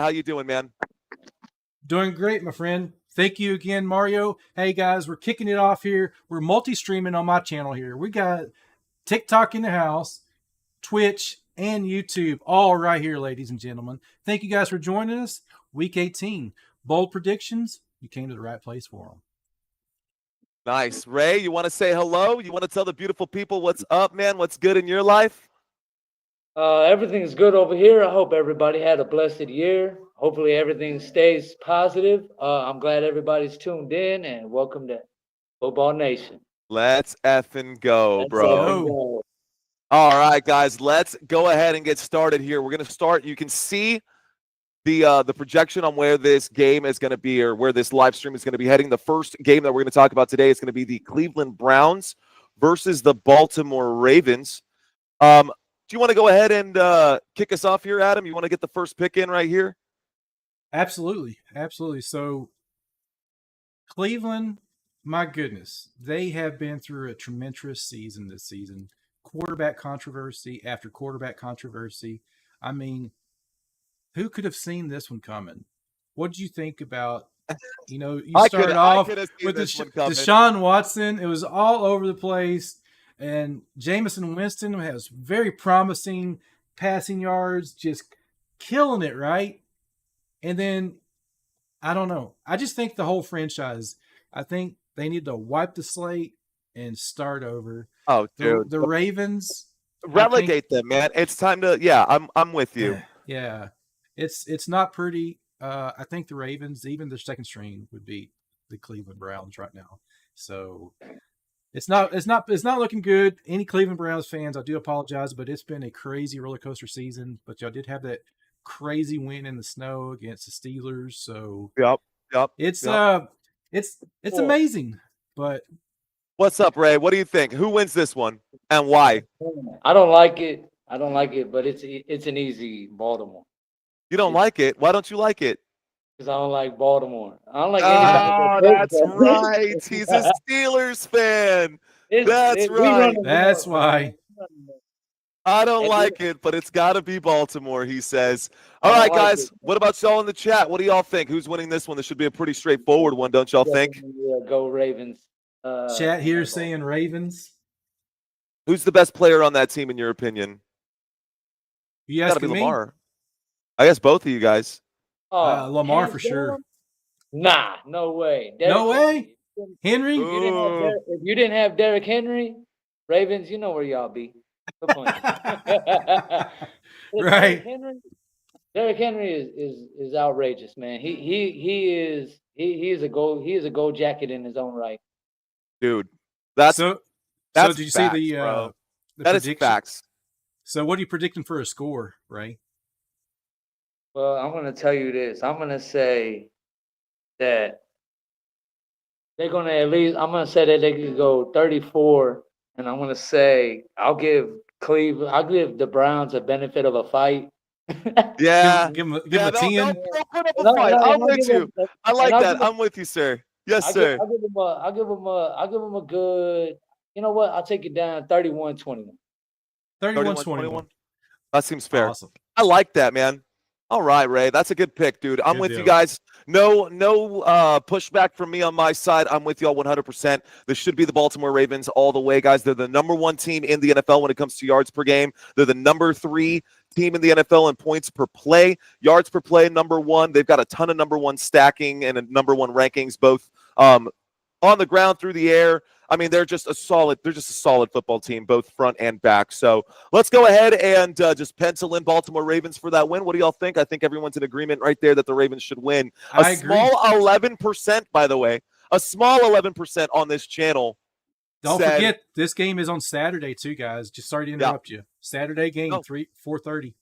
How you doing, man? Doing great, my friend. Thank you again, Mario. Hey, guys, we're kicking it off here. We're multi-streaming on my channel here. We got TikTok in the house, Twitch, and YouTube all right here, ladies and gentlemen. Thank you guys for joining us. Week 18. Bold predictions. You came to the right place for them. Nice. Ray, you want to say hello? You want to tell the beautiful people what's up, man? What's good in your life? Everything's good over here. I hope everybody had a blessed year. Hopefully everything stays positive. I'm glad everybody's tuned in, and welcome to Football Nation. Let's effing go, bro. Go. All right, guys, let's go ahead and get started here. We're going to start. You can see the projection on where this game is going to be, or where this live stream is going to be heading. The first game that we're going to talk about today is going to be the Cleveland Browns versus the Baltimore Ravens. Do you want to go ahead and kick us off here, Adam? You want to get the first pick in right here? Absolutely. Absolutely. So Cleveland, my goodness, they have been through a tremendous season this season. Quarterback controversy after quarterback controversy. I mean, who could have seen this one coming? What did you think about, you started off with Deshaun Watson. It was all over the place. And Jameson Winston has very promising passing yards, just killing it, right? And then, I don't know. I just think the whole franchise, I think they need to wipe the slate and start over. Oh, dude. The Ravens. Relegate them, man. It's time to, I'm with you. Yeah. It's not pretty. I think the Ravens, even their second string, would beat the Cleveland Browns right now. So it's not looking good. Any Cleveland Browns fans, I do apologize, but it's been a crazy roller coaster season. But y'all did have that crazy win in the snow against the Steelers. So it's amazing. But what's up, Ray? What do you think? Who wins this one and why? I don't like it, but it's an easy Baltimore. You don't like it? Why don't you like it? Because I don't like Baltimore. I don't like anybody. Oh, that's right. He's a Steelers fan. That's right. That's why. I don't like it, but it's got to be Baltimore, he says. All right, guys. What about y'all in the chat? What do y'all think? Who's winning this one? This should be a pretty straightforward one, don't y'all think? Yeah, go Ravens. Chat here saying Ravens. Who's the best player on that team, in your opinion? You asking me? Lamar. I guess both of you guys. Lamar for sure. Nah, no way. No way? Henry? If you didn't have Derrick Henry, Ravens, you know where y'all be. Good point. Right. Derrick Henry is outrageous, man. He is a gold jacket in his own right. Dude, that's so did you facts, see the that is facts. So what are you predicting for a score, Ray? Well, I'm going to tell you this. I'm going to say that they're going to they could go 34, and I'm going to say I'll give the Browns a benefit of a fight. Yeah. Give them a 10. Don't put up a fight. I'm with you. I like that. I'm with you, sir. Yes, sir. I'll give them a good, you know what? I'll take it down 31-21. 31-21. That seems fair. Awesome. I like that, man. All right, Ray. That's a good pick, dude. I'm with you guys. No pushback from me on my side. I'm with y'all 100%. This should be the Baltimore Ravens all the way, guys. They're the number 1 team in the NFL when it comes to yards per game. They're the number 3 team in the NFL in points per play. Yards per play, number 1. They've got a ton of number 1 stacking and number 1 rankings, both on the ground, through the air. I mean, they're just a solid football team, both front and back. So let's go ahead and just pencil in Baltimore Ravens for that win. What do y'all think? I think everyone's in agreement right there that the Ravens should win. I agree. 11%, by the way, a small 11% on this channel. Don't forget, this game is on Saturday too, guys. Just sorry to interrupt you. Saturday game, 4:30.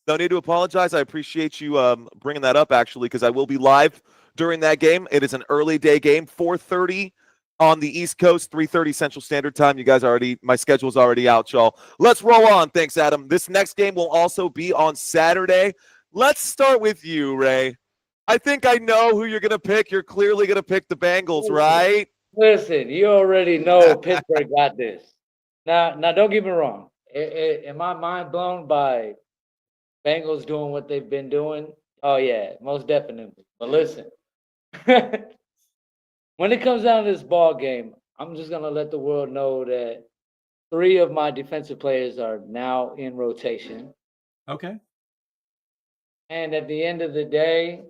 No need to apologize. I appreciate you bringing that up, actually, because I will be live during that game. It is an early day game, 4:30 on the East Coast, 3:30 Central Standard Time. You guys my schedule's already out, y'all. Let's roll on. Thanks, Adam. This next game will also be on Saturday. Let's start with you, Ray. I think I know who you're going to pick. You're clearly going to pick the Bengals, right? Listen, you already know Pittsburgh got this. Now, don't get me wrong. Am I mind blown by Bengals doing what they've been doing? Oh yeah, most definitely. But listen, when it comes down to this ball game, I'm just gonna let the world know that 3 of my defensive players are now in rotation. Okay. And at the end of the day,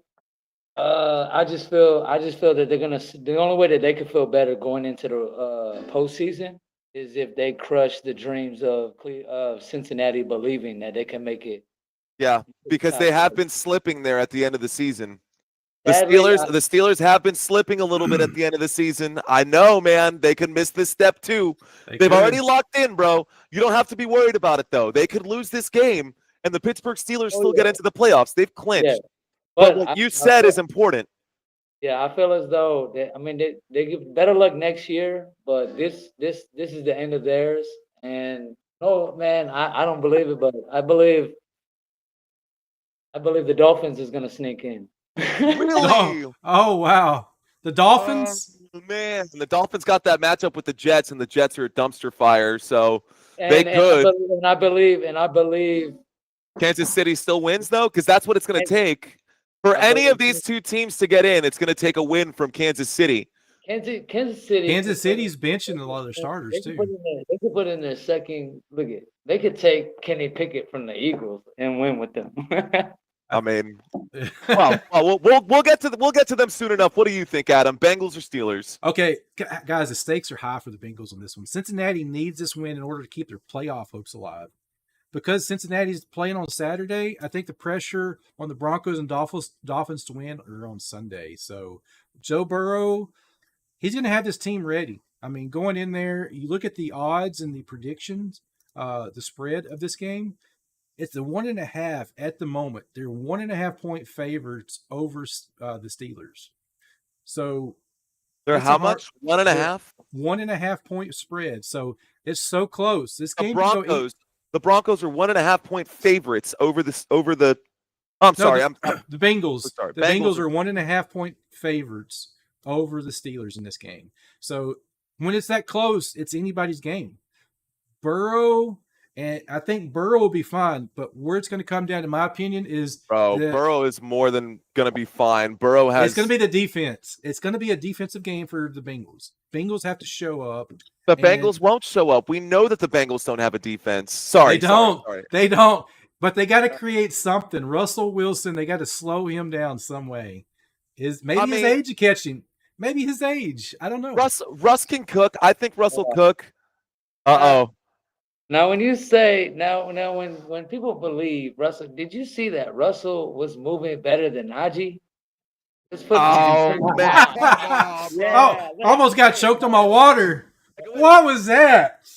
I just feel that they're gonna. The only way that they could feel better going into the postseason is if they crush the dreams of Cincinnati, believing that they can make it. Yeah, because they have been slipping there at the end of the season. The Sadly, Steelers have been slipping a little bit at the end of the season. I know, man. They could miss this step too. They've already locked in, bro. You don't have to be worried about it, though. They could lose this game, and the Pittsburgh Steelers still get into the playoffs. They've clinched. Yeah. But what you said is important. Yeah, I feel as though they give better luck next year, but this is the end of theirs. And no, man, I don't believe it, but I believe the Dolphins is gonna sneak in. Really? Oh wow. The Dolphins? Man, the Dolphins got that matchup with the Jets, and the Jets are a dumpster fire, so they And could. I believe Kansas City still wins, though, because that's what it's going to take. For any of these two teams to get in, it's going to take a win from Kansas City. Kansas City's benching a lot of their starters, too. They could put in their second. They could take Kenny Pickett from the Eagles and win with them. I mean, well, we'll get to them soon enough. What do you think, Adam? Bengals or Steelers? Okay, guys, the stakes are high for the Bengals on this one. Cincinnati needs this win in order to keep their playoff hopes alive. Because Cincinnati's playing on Saturday, I think the pressure on the Broncos and Dolphins to win are on Sunday. So Joe Burrow, he's going to have this team ready. I mean, going in there, you look at the odds and the predictions, the spread of this game. It's the 1.5 at the moment. They're 1.5 point favorites over the Steelers. So they're how much? 1.5? 1.5 point spread. So it's so close. This game. The Broncos are 1.5 point favorites over the. The Bengals. Sorry, the Bengals are 1.5 point favorites over the Steelers in this game. So when it's that close, it's anybody's game. Burrow. And I think Burrow will be fine, but where it's going to come down, in my opinion, is Burrow is more than going to be fine. Burrow has. It's going to be the defense. It's going to be a defensive game for the Bengals. Bengals have to show up. The Bengals won't show up. We know that the Bengals don't have a defense. Sorry, they don't. Sorry. They don't. But they got to create something. Russell Wilson, they got to slow him down some way. His age to catch him. Maybe his age. I don't know. Russ can cook. I think Russ will cook. Now, when you say when people believe Russell, did you see that Russell was moving better than Najee? Man! Almost got choked on my water. What was that?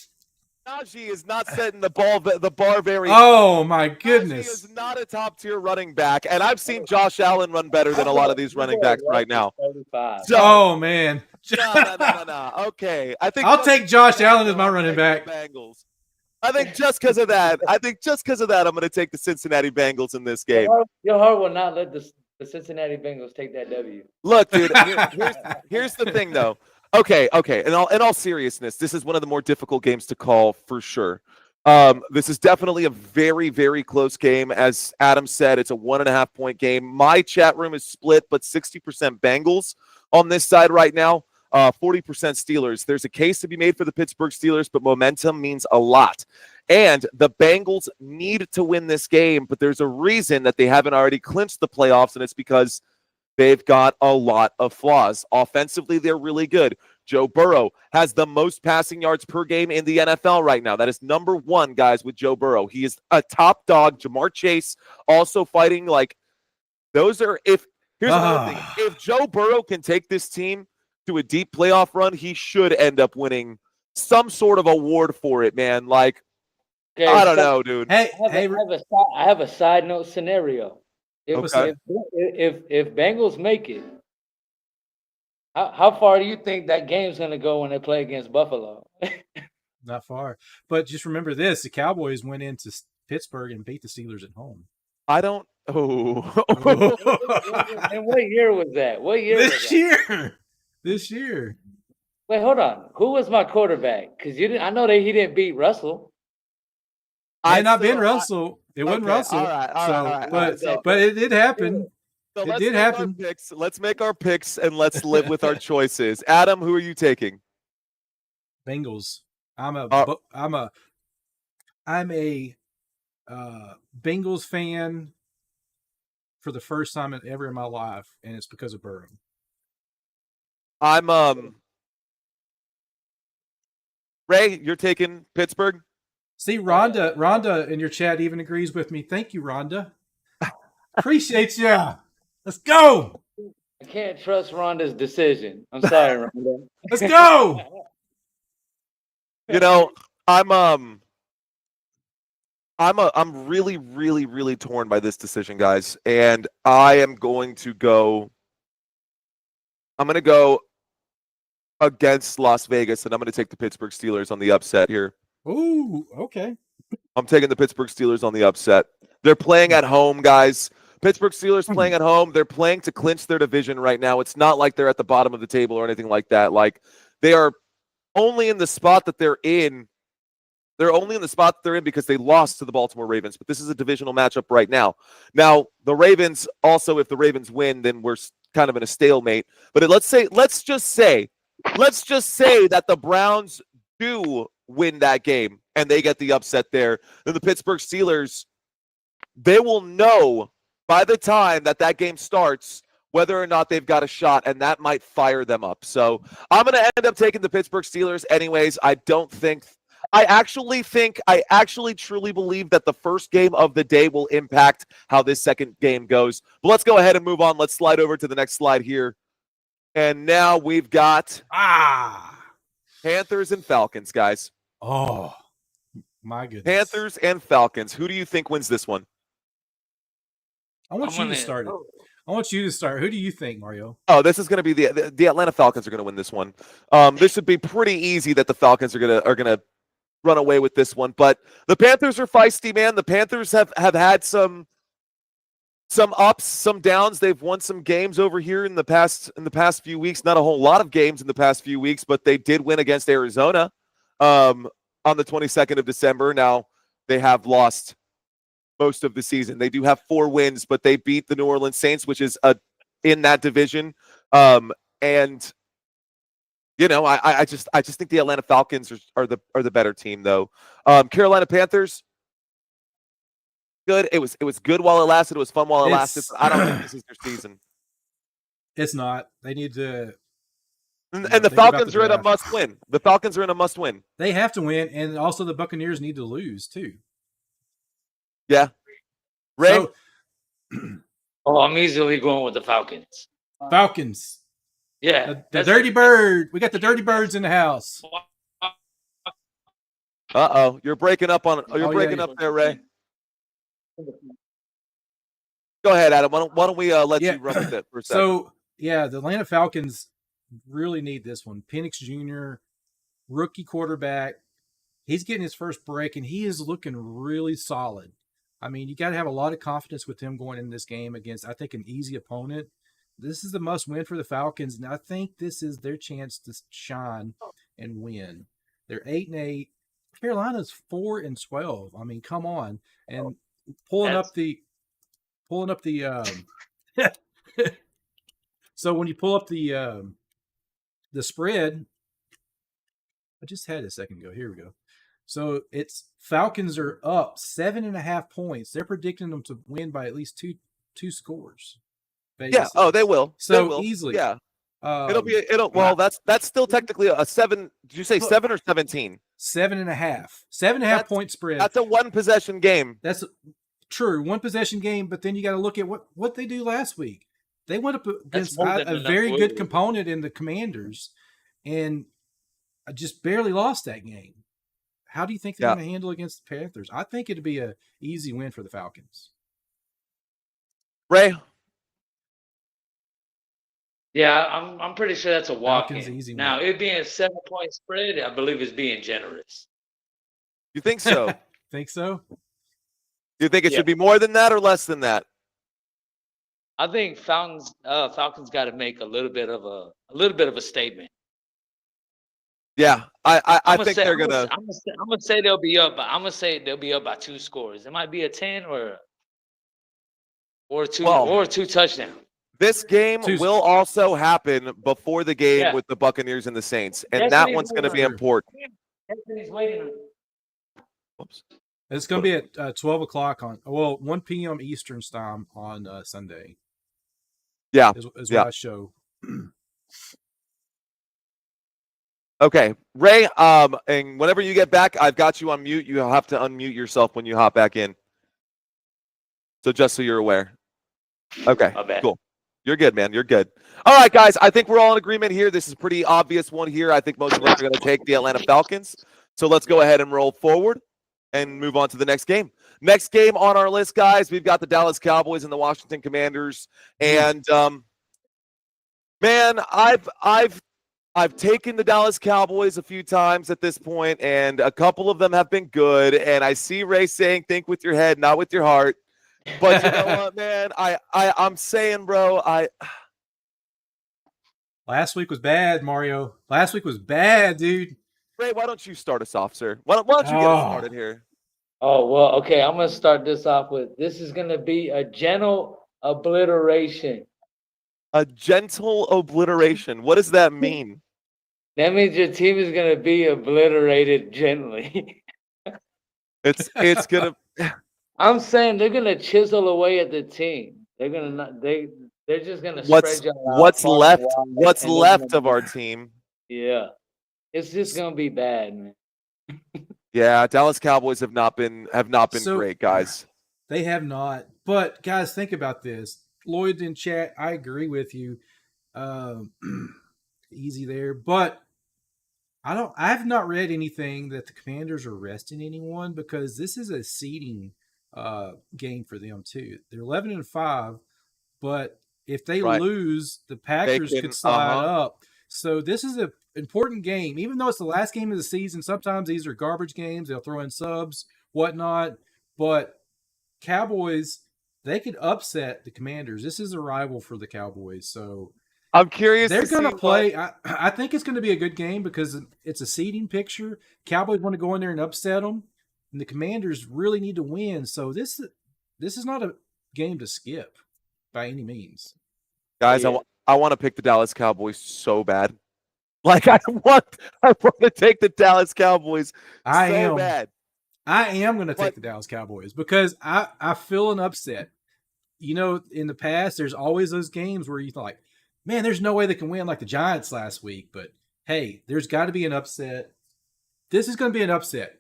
Najee is not setting the bar very. Oh my goodness! Najee is not a top tier running back, and I've seen Josh Allen run better than a lot of these running backs right now. So, oh man! No. Okay, I think I'll take Josh Allen as my running back. Bengals. I think just because of that, I'm going to take the Cincinnati Bengals in this game. Your heart will not let the Cincinnati Bengals take that W. Look, dude, here's the thing, though. Okay. In all seriousness, this is one of the more difficult games to call for sure. This is definitely a very, very close game. As Adam said, it's a 1.5 point game. My chat room is split, but 60% Bengals on this side right now. 40% Steelers. There's a case to be made for the Pittsburgh Steelers, but momentum means a lot. And the Bengals need to win this game, but there's a reason that they haven't already clinched the playoffs, and it's because they've got a lot of flaws. Offensively, they're really good. Joe Burrow has the most passing yards per game in the NFL right now. That is number 1, guys, with Joe Burrow. He is a top dog. Jamar Chase also fighting like those are. Here's another thing. If Joe Burrow can take this team to a deep playoff run, he should end up winning some sort of award for it, man. Like, I don't know, dude. I have a side note scenario. If Bengals make it, how far do you think that game's going to go when they play against Buffalo? Not far. But just remember this. The Cowboys went into Pittsburgh and beat the Steelers at home. I don't. Oh. And what year was that? What year this year. This year. Wait, hold on. Who was my quarterback? Because I know that he didn't beat Russell. Not been Russell. It wasn't Okay, Russell. all right. But it did happen. So It let's did make happen. our picks. Let's make our picks and let's live with our choices. Adam, who are you taking? Bengals. I'm a Bengals fan for the first time ever in my life, and it's because of Burrow. I'm Ray, you're taking Pittsburgh? See, Rhonda in your chat even agrees with me. Thank you, Rhonda. Appreciate ya. Let's go. I can't trust Rhonda's decision. I'm sorry, Rhonda. Let's go. You know, I'm really, really, really torn by this decision, guys. And I'm going to go against Las Vegas, and I'm going to take the Pittsburgh Steelers on the upset here. Ooh, okay. I'm taking the Pittsburgh Steelers on the upset. They're playing at home, guys. Pittsburgh Steelers playing at home. They're playing to clinch their division right now. It's not like they're at the bottom of the table or anything like that. Like, they are only in the spot that they're in. They're only in the spot that they're in because they lost to the Baltimore Ravens. But this is a divisional matchup right now. Now, the Ravens also, if the Ravens win, then we're kind of in a stalemate. But let's just say that the Browns do win that game and they get the upset there. Then the Pittsburgh Steelers, they will know by the time that game starts whether or not they've got a shot, and that might fire them up. So I'm going to end up taking the Pittsburgh Steelers anyways. I actually truly believe that the first game of the day will impact how this second game goes. But let's go ahead and move on. Let's slide over to the next slide here. And now we've got Panthers and Falcons, guys. Oh, my goodness. Panthers and Falcons. Who do you think wins this one? I want you to start it. I want you to start. Who do you think, Mario? Oh, this is going to be the Atlanta Falcons are going to win this one. This should be pretty easy that the Falcons are going to run away with this one. But the Panthers are feisty, man. The Panthers have had some ups, some downs. They've won some games over here in the past few weeks. Not a whole lot of games in the past few weeks, but they did win against Arizona on the 22nd of December. Now they have lost most of the season. They do have 4 wins, but they beat the New Orleans Saints, which is in that division. And you know, I just think the Atlanta Falcons are the better team, though. Carolina Panthers, good. It was good while it lasted. It was fun while it lasted. I don't think this is their season. It's not. They need to. And the Falcons are in a must win. The Falcons are in a must win. They have to win, and also the Buccaneers need to lose too. Yeah. Ray? I'm easily going with the Falcons. Falcons. Yeah. The Dirty Bird. We got the Dirty Birds in the house. Uh-oh. You're breaking up up there, Ray. Go ahead, Adam. Why don't we let you run with it for a second? So, yeah, the Atlanta Falcons really need this one. Penix Jr., rookie quarterback. He's getting his first break, and he is looking really solid. I mean, you got to have a lot of confidence with him going in this game against, I think, an easy opponent. This is the must win for the Falcons, and I think this is their chance to shine and win. They're 8-8. Carolina's 4-12. I mean, come on. And pulling up the so when you pull up the spread, I just had it a second ago. Here we go. So it's Falcons are up 7.5 points. They're predicting them to win by at least two scores. Vegas yeah. Oh, they will. So they will. easily. Yeah. Well, that's still technically a 7. Did you say 7 or 17? 7.5. 7.5 point spread. That's a 1 possession game. That's true. 1 possession game, but then you got to look at what they do last week. They went up against a very good component in the Commanders and just barely lost that game. How do you think they're going to handle against the Panthers? I think it'd be an easy win for the Falcons. Ray? Yeah, I'm pretty sure that's a walk-in. Easy now, win. it being a 7-point spread, I believe it's being generous. You think so? Think so? Do you think it should be more than that or less than that? I think Falcons got to make a little bit of a statement. Yeah, I think they're gonna. I'm gonna say they'll be up, but I'm gonna say they'll be up by 2 scores. It might be a 10 or two touchdowns. This game will also happen before the game with the Buccaneers and the Saints, and that one's going to be important. Whoops. It's going to be at 12 o'clock 1 p.m. Eastern time on Sunday. Yeah. Is what I show. Okay, Ray, and whenever you get back, I've got you on mute. You have to unmute yourself when you hop back in. So just so you're aware. Okay, cool. You're good, man. You're good. All right, guys, I think we're all in agreement here. This is a pretty obvious one here. I think most of us are going to take the Atlanta Falcons. So let's go ahead and roll forward and move on to the next game. Next game on our list, guys, we've got the Dallas Cowboys and the Washington Commanders. And, man, I've taken the Dallas Cowboys a few times at this point, and a couple of them have been good. And I see Ray saying, think with your head, not with your heart. But you know what, man? I'm saying, bro, Last week was bad, Mario. Last week was bad, dude. Ray, why don't you start us off, sir? Why don't you get us started here? Oh, well, okay. I'm going to start this off with, this is going to be a gentle obliteration. A gentle obliteration. What does that mean? That means your team is going to be obliterated gently. It's going to... I'm saying they're gonna chisel away at the team. They're just gonna spread you out. What's left of our team? Yeah, it's just gonna be bad, man. Yeah, Dallas Cowboys have not been great, guys. They have not. But guys, think about this. Lloyd in chat, I agree with you. Easy there, but I've not read anything that the Commanders are resting anyone, because this is a seeding game for them too. They're 11-5, but if they lose, the Packers could slide up. So this is an important game, even though it's the last game of the season. Sometimes these are garbage games. They'll throw in subs, whatnot. But Cowboys, they could upset the Commanders. This is a rival for the Cowboys. So I'm curious. They're going to play. I think it's going to be a good game because it's a seeding picture. Cowboys want to go in there and upset them. And the Commanders really need to win. So this is not a game to skip by any means. Guys, I want to pick the Dallas Cowboys so bad. Like, I want to take the Dallas Cowboys bad. I am going to take the Dallas Cowboys because I feel an upset. You know, in the past, there's always those games where you like, man, there's no way they can win like the Giants last week. But, hey, there's got to be an upset. This is going to be an upset.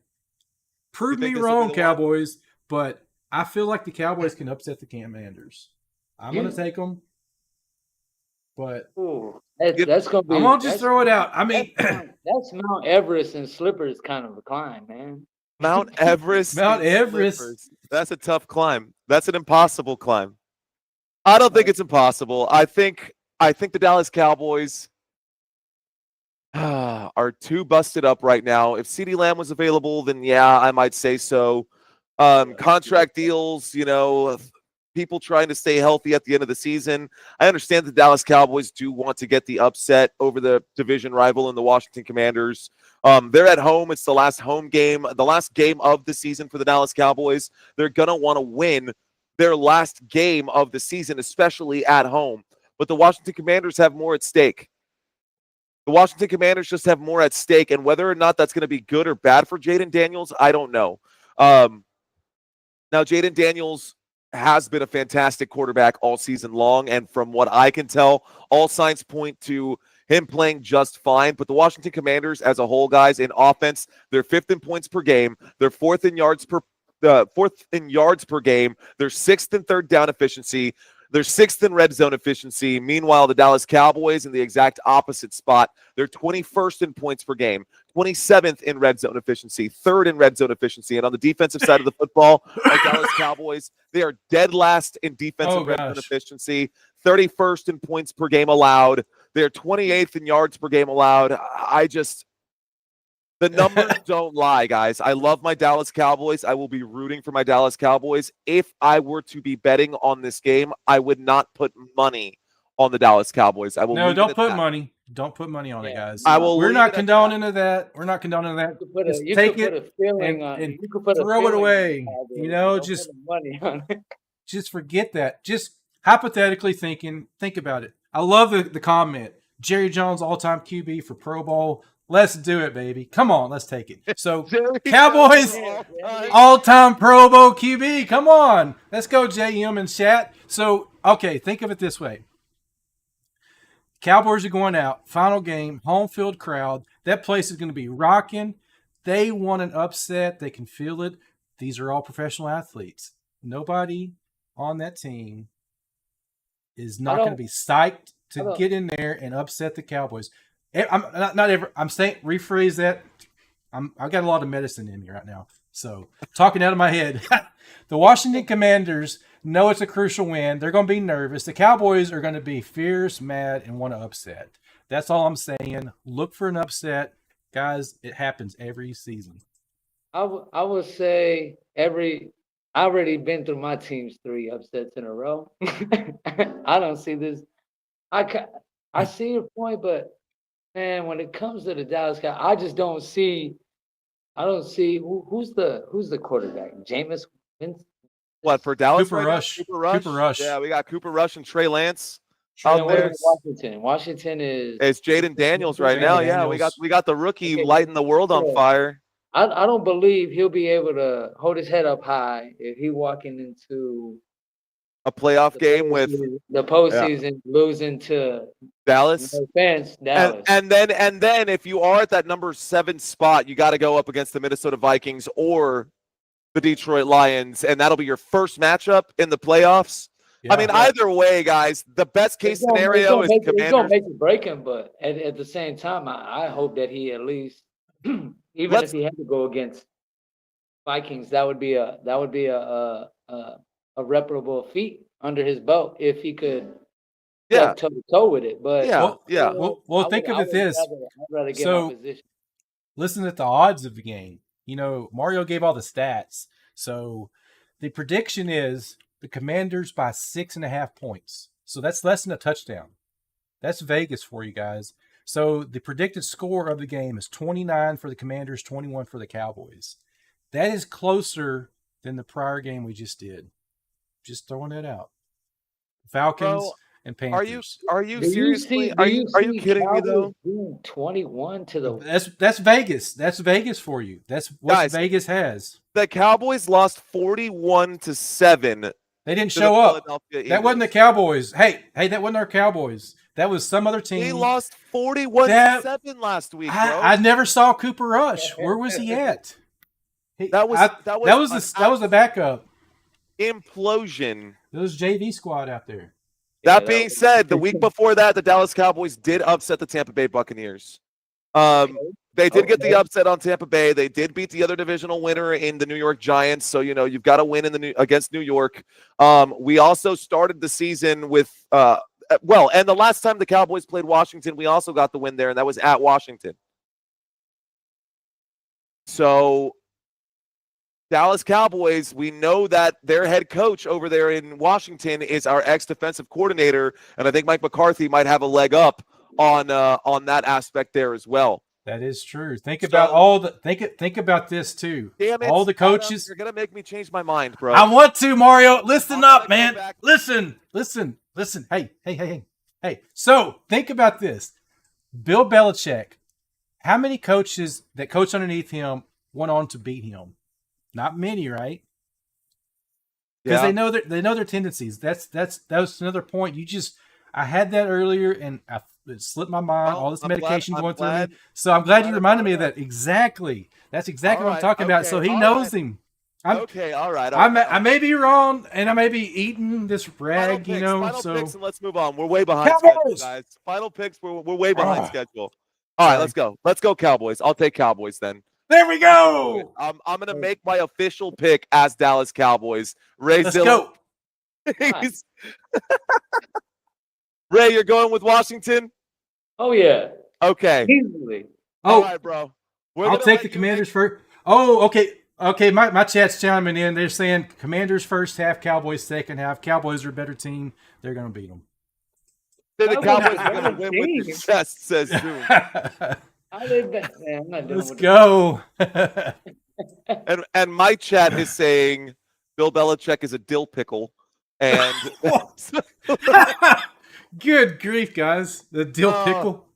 Prove me wrong, Cowboys, but I feel like the Cowboys can upset the Commanders. I'm going to take them, but that's going to be. I'm going to just throw it out. I mean, that's Mount Everest and slippers kind of a climb, man. Mount Everest. That's a tough climb. That's an impossible climb. I don't think it's impossible. I think the Dallas Cowboys are too busted up right now. If CeeDee Lamb was available, then yeah, I might say so. Contract deals, you know, people trying to stay healthy at the end of the season. I understand the Dallas Cowboys do want to get the upset over the division rival in the Washington Commanders. They're at home. It's the last home game, the last game of the season for the Dallas Cowboys. They're going to want to win their last game of the season, especially at home. But the Washington Commanders have more at stake. The Washington Commanders just have more at stake, and whether or not that's going to be good or bad for Jaden Daniels, I don't know. Now, Jaden Daniels has been a fantastic quarterback all season long, and from what I can tell, all signs point to him playing just fine. But the Washington Commanders as a whole, guys, in offense, they're 5th in points per game. They're 4th in yards per game. They're 6th in third down efficiency. They're 6th in red zone efficiency. Meanwhile, the Dallas Cowboys in the exact opposite spot. They're 21st in points per game, 27th in red zone efficiency, 3rd in red zone efficiency. And on the defensive side of the football, our Dallas Cowboys, they are dead last in defensive red zone efficiency, 31st in points per game allowed. They're 28th in yards per game allowed. The numbers don't lie, guys. I love my Dallas Cowboys. I will be rooting for my Dallas Cowboys. If I were to be betting on this game, I would not put money on the Dallas Cowboys. I will. No, don't put money. Don't put money on it, guys. I will. We're not condoning that. We're not condoning that. Just take it and throw it away. You know, just money on it. Just forget that. Just hypothetically thinking, think about it. I love the comment. Jerry Jones, all-time QB for Pro Bowl. Let's do it, baby. Come on, let's take it. So, Cowboys, all-time Pro Bowl QB. Come on. Let's go, JM and chat. So, okay, think of it this way. Cowboys are going out. Final game, home field crowd. That place is going to be rocking. They want an upset. They can feel it. These are all professional athletes. Nobody on that team is not going to be psyched to get in there and upset the Cowboys. I'm not ever. I'm saying, rephrase that. I got a lot of medicine in me right now, so talking out of my head. The Washington Commanders know it's a crucial win. They're going to be nervous. The Cowboys are going to be fierce, mad, and want to upset. That's all I'm saying. Look for an upset, guys. It happens every season. I would say I already been through my team's 3 upsets in a row. I don't see this. I see your point, but man, when it comes to the Dallas Cowboys, I just don't see. I don't see who's the quarterback. Jameis Winston. What for Dallas? Cooper Rush. Cooper Rush. Yeah, we got Cooper Rush and Trey Lance. Washington. Washington is. It's Jaden Daniels right now. Yeah, we got the rookie lighting the world on fire. I don't believe he'll be able to hold his head up high if he walking into a playoff game with the postseason losing to Dallas. No offense, Dallas. And then if you are at that number 7 spot, you got to go up against the Minnesota Vikings or the Detroit Lions, and that'll be your first matchup in the playoffs. Yeah, I mean, either way, guys, the best case scenario is Commanders. He's gonna make it break him, but at the same time, I hope that he at least, even if he had to go against Vikings, that would be a reputable feat under his belt if he could toe to toe with it. But well, think of it this. So listen at the odds of the game. You know, Mario gave all the stats. So the prediction is the Commanders by 6.5 points. So that's less than a touchdown. That's Vegas for you guys. So the predicted score of the game is 29 for the Commanders, 21 for the Cowboys. That is closer than the prior game we just did. Just throwing that out. Falcons and Panthers. Are you seriously? Are you kidding me though? 21 to the. That's Vegas. That's Vegas for you. That's what guys, Vegas has. The Cowboys lost 41-7. They didn't show up. That wasn't the Cowboys. Hey, that wasn't our Cowboys. That was some other team. He lost 41-7 last week, bro. I never saw Cooper Rush. Where was he at? That was the backup. Implosion. There was JV squad out there. That being said, the week before that, the Dallas Cowboys did upset the Tampa Bay Buccaneers. They did get the upset on Tampa Bay. They did beat the other divisional winner in the New York Giants. So, you know, you've got to win against New York. We also started the season with and the last time the Cowboys played Washington, we also got the win there, and that was at Washington. So Dallas Cowboys, we know that their head coach over there in Washington is our ex-defensive coordinator, and I think Mike McCarthy might have a leg up on that aspect there as well. That is true. Think about think about this too. Damn it, all the coaches. You're gonna make me change my mind, bro. I want to, Mario. Listen up, man. Listen. Hey. So think about this. Bill Belichick. How many coaches that coach underneath him went on to beat him? Not many, right? Because they know their tendencies. That was another point. I had that earlier, and it slipped my mind. All this medication going through me. So I'm glad you reminded me of that. Exactly. That's exactly what I'm talking about. So he knows him. All right. I may be wrong, and I may be eating this rag, Final so picks, and let's move on. We're way behind schedule, guys. Final picks. We're way behind schedule. All right, let's go. Let's go, Cowboys. I'll take Cowboys then. There we go. I'm going to make my official pick as Dallas Cowboys. Let's go. Ray, you're going with Washington? Oh, yeah. Okay. Easily. All right, bro. I'll take the Commanders first. Oh, okay. Okay, my chat's chiming in. They're saying Commanders first half, Cowboys second half. Cowboys are a better team. They're going to beat them. Say the Cowboys Cowboys are going to win with your team. chest, says Zoom. How they bet? Man, I'm not dealing Let's with go. And my chat is saying Bill Belichick is a dill pickle. And Good grief, guys. The dill Oh. pickle.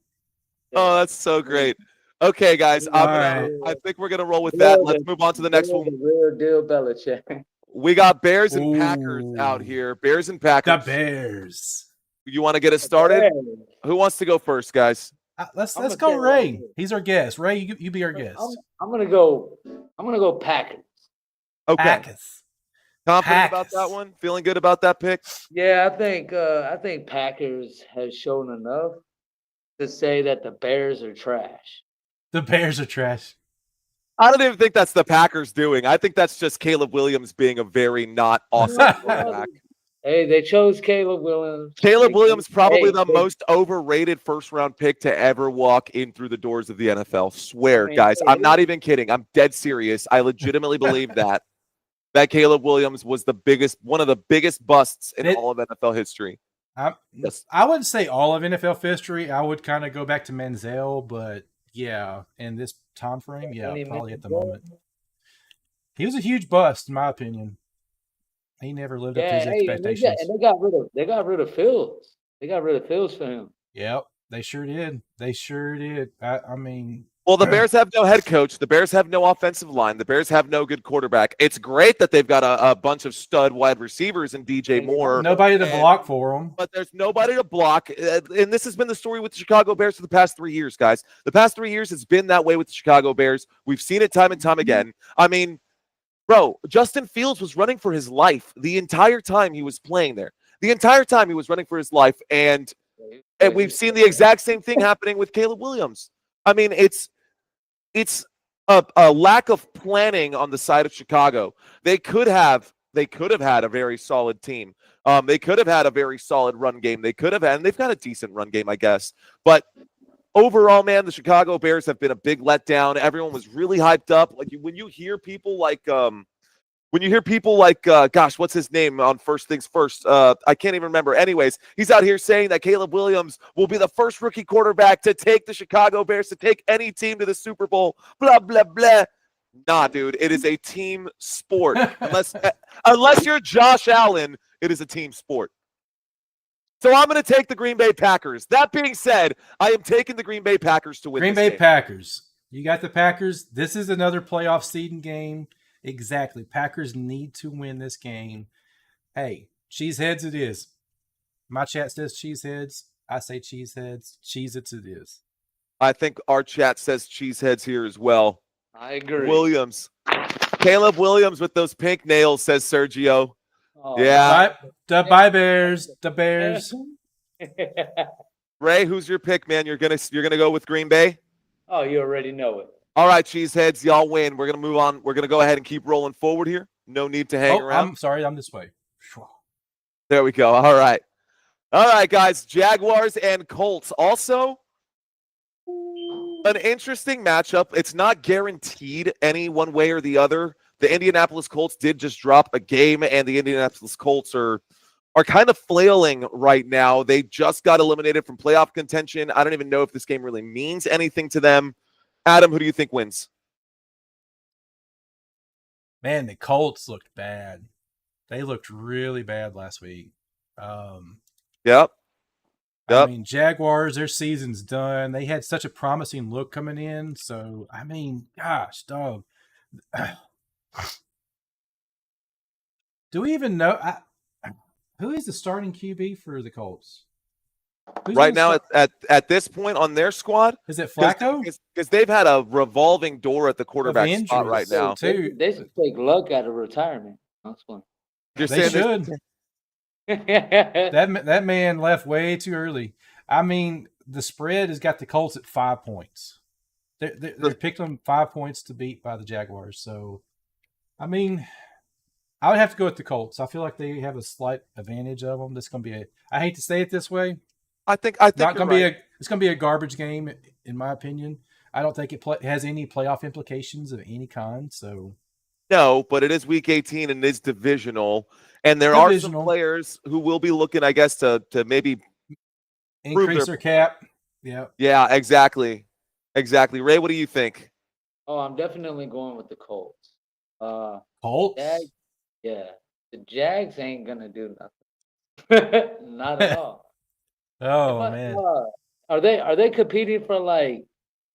oh, that's so great. Okay, guys, I think we're gonna roll with that. Let's move on to the next one. The real deal Belichick. We got Bears and Packers out Ooh. here. Bears and Packers. The Bears. You want to get us started? Who wants to go first, guys? Let's gonna go, say Ray. right. He's our guest. Ray, you be our guest. I'm gonna go Packers. Okay. Packers. Confident about Packers. that one? Feeling good about that pick? Yeah, I think Packers have shown enough to say that the Bears are trash. The Bears are trash. I don't even think that's the Packers doing. I think that's just Caleb Williams being a very not awesome quarterback. Hey, they chose Caleb Williams. Caleb Williams, probably Hey, the most overrated first-round pick to ever walk in through the doors of the NFL. Swear, guys. I'm not even kidding. I'm dead serious. I legitimately believe that Caleb Williams was one of the biggest busts in all of NFL history. I wouldn't say all of NFL history. I would kind of go back to Manziel, but yeah, in this time frame, yeah, probably at the moment. He was a huge bust, in my opinion. He never lived up to his expectations. And they got rid of Fields. They got rid of Fields for him. Yep, they sure did. I mean, well, the Bears have no head coach. The Bears have no offensive line. The Bears have no good quarterback. It's great that they've got a bunch of stud wide receivers and DJ Moore. Nobody to block for them. But there's nobody to block. And this has been the story with the Chicago Bears for the past 3 years, guys. The past 3 years has been that way with the Chicago Bears. We've seen it time and time again. I mean, bro, Justin Fields was running for his life the entire time he was playing there. The entire time he was running for his life. And we've seen the exact same thing happening with Caleb Williams. I mean, it's a lack of planning on the side of Chicago. They could have had a very solid team. They could have had a very solid run game. They could have had, and they've got a decent run game, I guess. But overall, man, the Chicago Bears have been a big letdown. Everyone was really hyped up. Like when you hear people like gosh, what's his name on First Things First? I can't even remember. Anyways, he's out here saying that Caleb Williams will be the first rookie quarterback to take the Chicago Bears to take any team to the Super Bowl. Blah, blah, blah. Nah, dude, it is a team sport. Unless you're Josh Allen, it is a team sport. So I'm going to take the Green Bay Packers. That being said, I am taking the Green Bay Packers to win Green this Bay game. Packers. You got the Packers. This is another playoff seeding game. Exactly. Packers need to win this game. Hey, cheeseheads it is. My chat says cheeseheads. I say cheeseheads. Cheez-Its it is. I think our chat says cheeseheads here as well. I agree. Williams. Caleb Williams with those pink nails, says Sergio. Oh, Yeah. Bye Bears. The Bears. Ray, who's your pick, man? You're gonna go with Green Bay? Oh, you already know it. All right, cheeseheads, y'all win. We're going to move on. We're going to go ahead and keep rolling forward here. No need to hang around. I'm sorry. I'm this way. There we go. All right. All right, guys. Jaguars and Colts. Also, an interesting matchup. It's not guaranteed any one way or the other. The Indianapolis Colts did just drop a game, and the Indianapolis Colts are kind of flailing right now. They just got eliminated from playoff contention. I don't even know if this game really means anything to them. Adam, who do you think wins? Man, the Colts looked bad. They looked really bad last week. Yep. I mean, Jaguars, their season's done. They had such a promising look coming in. So, I mean, gosh, dog. Do we even know who is the starting QB for the Colts? Right now, at this point on their squad, is it Flacco? Because they've had a revolving door at the quarterback spot right now. They should take Luck out of retirement. That's one. They should. That man left way too early. I mean, the spread has got the Colts at 5 points. They picked them 5 points to beat by the Jaguars. So, I mean, I would have to go with the Colts. I feel like they have a slight advantage of them. This is going to be I hate to say it this way. I think not going to be it's going to be a garbage game in my opinion. I don't think it has any playoff implications of any kind. So no, but it is week 18 and it is divisional, and there are some players who will be looking, I guess, to maybe Increase their cap. Yeah. Yeah, exactly. Exactly. Ray, what do you think? Oh, I'm definitely going with the Colts. Colts? Jags, yeah. The Jags ain't gonna do nothing. Not at all. Oh, man. Are they competing for like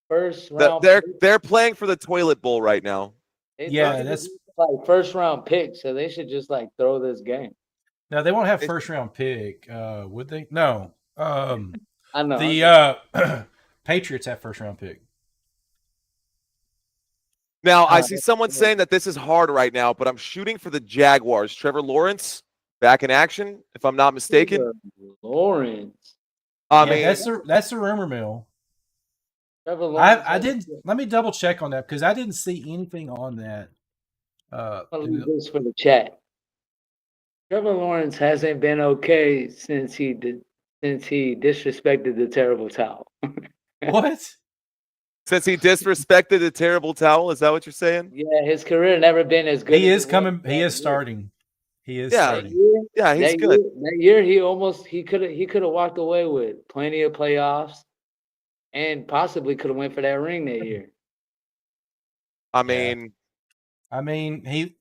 first round They're playing for the toilet bowl right now. Yeah, that's like first round pick, so they should just like throw this game. No, they won't have first round pick, would they? No. I know. The Patriots have first round pick. Now, I see someone saying that this is hard right now, but I'm shooting for the Jaguars. Trevor Lawrence back in action, if I'm not mistaken. Trevor Lawrence. I mean, that's the rumor mill. Trevor Lawrence. I didn't. Let me double check on that because I didn't see anything on that. I'll leave this for the chat. Trevor Lawrence hasn't been okay since he disrespected the terrible towel. What? Since he disrespected the terrible towel, is that what you're saying? Yeah, his career never been as good. He is coming. He is starting. He is starting. Yeah, he's good. That year, he could have walked away with plenty of playoffs, and possibly could have went for that ring that year. I mean, he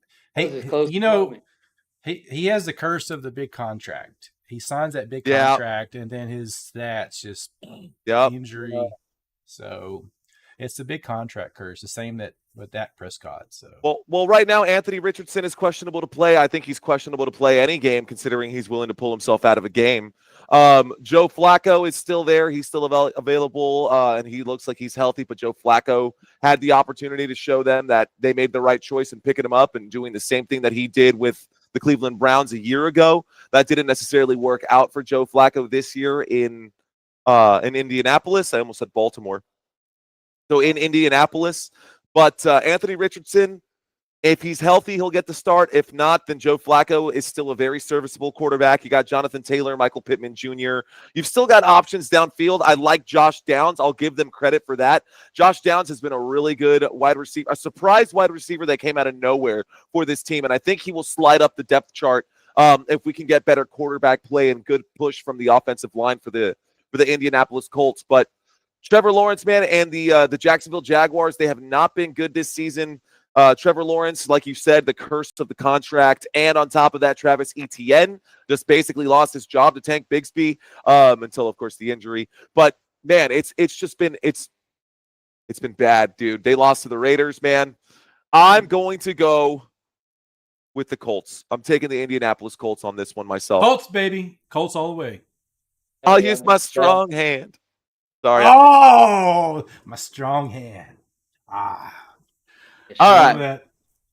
he has the curse of the big contract. He signs that big contract, and then his stats just injury. So it's the big contract curse, the same that with Dak Prescott. So well, right now Anthony Richardson is questionable to play. I think he's questionable to play any game, considering he's willing to pull himself out of a game. Joe Flacco is still there. He's still available, and he looks like he's healthy. But Joe Flacco had the opportunity to show them that they made the right choice in picking him up and doing the same thing that he did with the Cleveland Browns a year ago. That didn't necessarily work out for Joe Flacco this year in Indianapolis. I almost said Baltimore. So in Indianapolis. But Anthony Richardson, if he's healthy, he'll get the start. If not, then Joe Flacco is still a very serviceable quarterback. You got Jonathan Taylor, Michael Pittman Jr. You've still got options downfield. I like Josh Downs. I'll give them credit for that. Josh Downs has been a really good wide receiver, a surprise wide receiver that came out of nowhere for this team. And I think he will slide up the depth chart if we can get better quarterback play and good push from the offensive line for the Indianapolis Colts. But Trevor Lawrence, man, and the Jacksonville Jaguars, they have not been good this season. Trevor Lawrence, like you said, the curse of the contract, and on top of that, Travis Etienne just basically lost his job to Tank Bigsby until, of course, the injury. But man, it's been bad, dude. They lost to the Raiders, man. I'm going to go with the Colts. I'm taking the Indianapolis Colts on this one myself. Colts, baby, Colts all the way. I'll use my strong hand. Sorry. Oh, my strong hand. All right.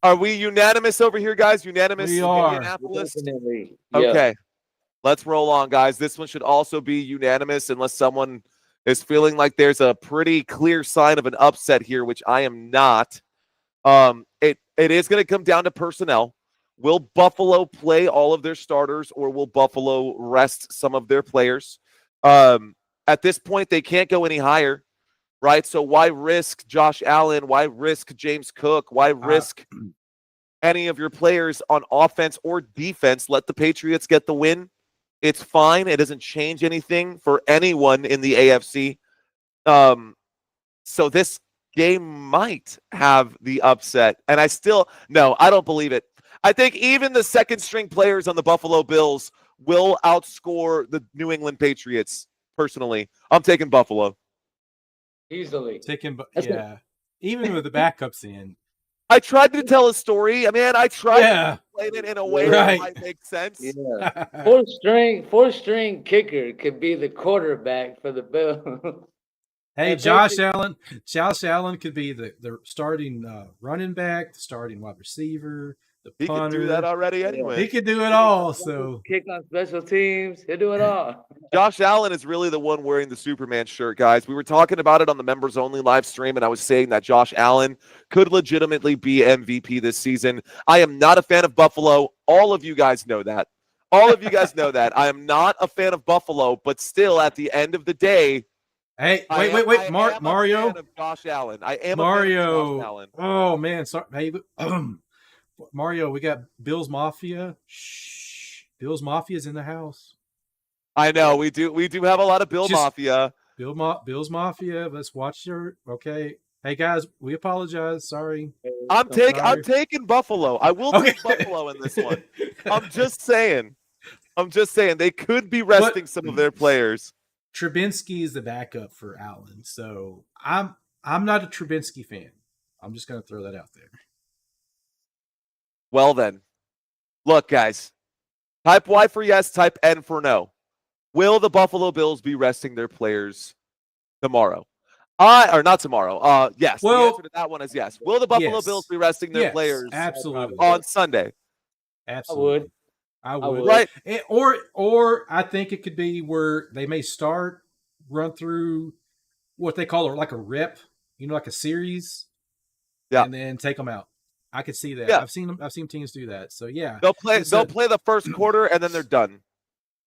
Are we unanimous over here, guys? Unanimous? We are. Indianapolis? Definitely. Okay. Let's roll on, guys. This one should also be unanimous unless someone is feeling like there's a pretty clear sign of an upset here, which I am not. It is going to come down to personnel. Will Buffalo play all of their starters, or will Buffalo rest some of their players? At this point, they can't go any higher, right? So why risk Josh Allen? Why risk James Cook? Why risk any of your players on offense or defense? Let the Patriots get the win. It's fine. It doesn't change anything for anyone in the AFC. So this game might have the upset. And I don't believe it. I think even the second-string players on the Buffalo Bills will outscore the New England Patriots. Personally, I'm taking Buffalo. Easily. Even with the backups in. I tried to tell a story. I mean, I tried to explain it in a way that might make sense. Yeah. Fourth string kicker could be the quarterback for the Bills. Hey, Josh Allen. Josh Allen could be the starting running back, the starting wide receiver, the punter. He can do that already anyway. He can do it all. So kick on special teams. He'll do it all. Josh Allen is really the one wearing the Superman shirt, guys. We were talking about it on the members only live stream, and I was saying that Josh Allen could legitimately be MVP this season. I am not a fan of Buffalo. All of you guys know that. All of you guys know that. I am not a fan of Buffalo, but still, at the end of the day, hey, wait, Mario. A fan of Josh Allen. I am Mario. A fan of Josh Allen. Oh man, sorry. Hey, Mario, we got Bills Mafia. Shh. Bills Mafia's in the house. I know we do have a lot of Bill Just- Mafia. Bills Mafia. Let's watch your. Okay, hey guys, we apologize. Sorry. I'm taking Buffalo. I will take Okay. Buffalo in this one. I'm just saying they could be resting some of their players. Trubinsky is the backup for Allen, so I'm not a Trubinsky fan. I'm just going to throw that out there. Well then, look, guys. Type Y for yes, type N for no. Will the Buffalo Bills be resting their players tomorrow? Or not tomorrow. Yes. Well, the answer to that one is yes. Will the Buffalo Bills be resting their players absolutely on Sunday? Absolutely. I would. Right. Or I think it could be where they may run through what they call like a rep, like a series, and then take them out. I could see that. Yeah. I've seen teams do that. So yeah, they'll play the first quarter and then they're done.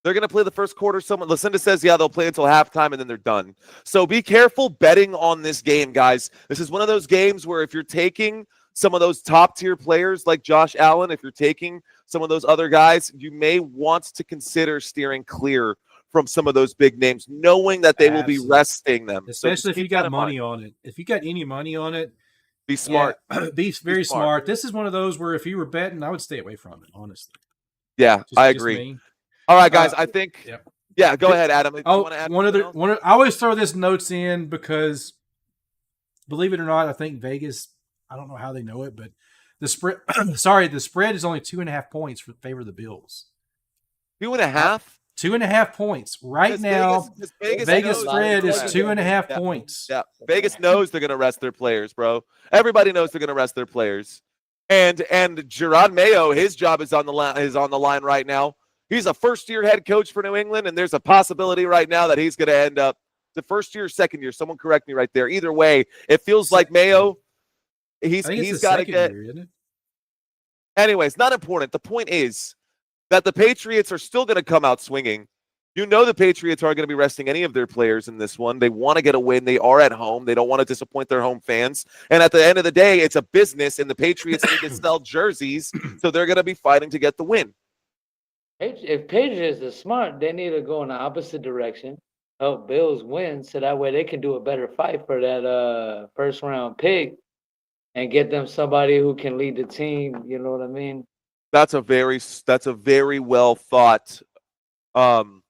They're going to play the first quarter. Lucinda says, yeah, they'll play until halftime and then they're done. So be careful betting on this game, guys. This is one of those games where if you're taking some of those top tier players like Josh Allen, if you're taking some of those other guys, you may want to consider steering clear from some of those big names, knowing that they will be resting them. Especially if you got money on it. If you got any money on it, be smart. Yeah, be very smart. This is one of those where if you were betting, I would stay away from it, honestly. Yeah, I agree. All right, guys. I think. Yeah, go ahead, Adam. I always throw this notes in because, believe it or not, I think Vegas. I don't know how they know it, but the spread. The spread is only 2.5 points for favor of the Bills. 2.5. 2.5 points right now. Vegas spread is 2.5 points. Yeah, Vegas knows they're going to rest their players, bro. Everybody knows they're going to rest their players, and Gerard Mayo, his job is on the line right now. He's a first-year head coach for New England, and there's a possibility right now that he's going to end up the first year, second year. Someone correct me right there. Either way, it feels like Mayo. He's got to get. Year, isn't it? Anyways, not important. The point is that the Patriots are still going to come out swinging. You know the Patriots aren't going to be resting any of their players in this one. They want to get a win. They are at home. They don't want to disappoint their home fans. And at the end of the day, it's a business, and the Patriots need to sell jerseys, so they're going to be fighting to get the win. If Patriots are smart, they need to go in the opposite direction, help Bills win, so that way they can do a better fight for that first round pick and get them somebody who can lead the team. You know what I mean? That's a very well thought, well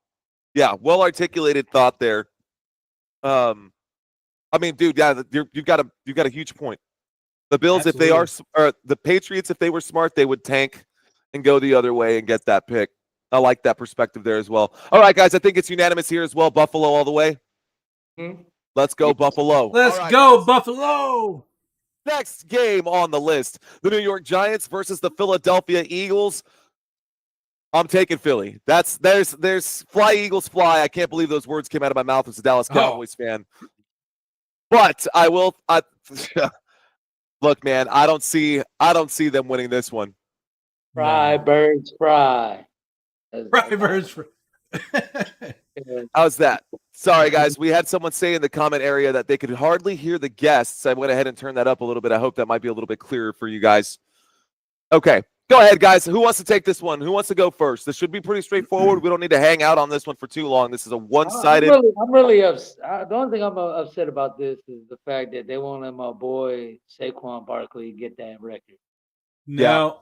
articulated thought there. I mean, dude, yeah, you've got a huge point. The Bills, or the Patriots, if they were smart, they would tank and go the other way and get that pick. I like that perspective there as well. All right, guys, I think it's unanimous here as well. Buffalo all the way. Let's go, Buffalo. Let's go, Buffalo. Next game on the list, the New York Giants versus the Philadelphia Eagles. I'm taking Philly. There's fly, Eagles, fly. I can't believe those words came out of my mouth as a Dallas Cowboys fan. But look, man, I don't see them winning this one. Fry, birds, fry. Fry, birds, fry. How's that? Sorry, guys. We had someone say in the comment area that they could hardly hear the guests. I went ahead and turned that up a little bit. I hope that might be a little bit clearer for you guys. Okay. Go ahead, guys. Who wants to take this one? Who wants to go first? This should be pretty straightforward. We don't need to hang out on this one for too long. This is a one-sided. I'm really upset. The only thing I'm upset about this is the fact that they won't let my boy Saquon Barkley get that record. No,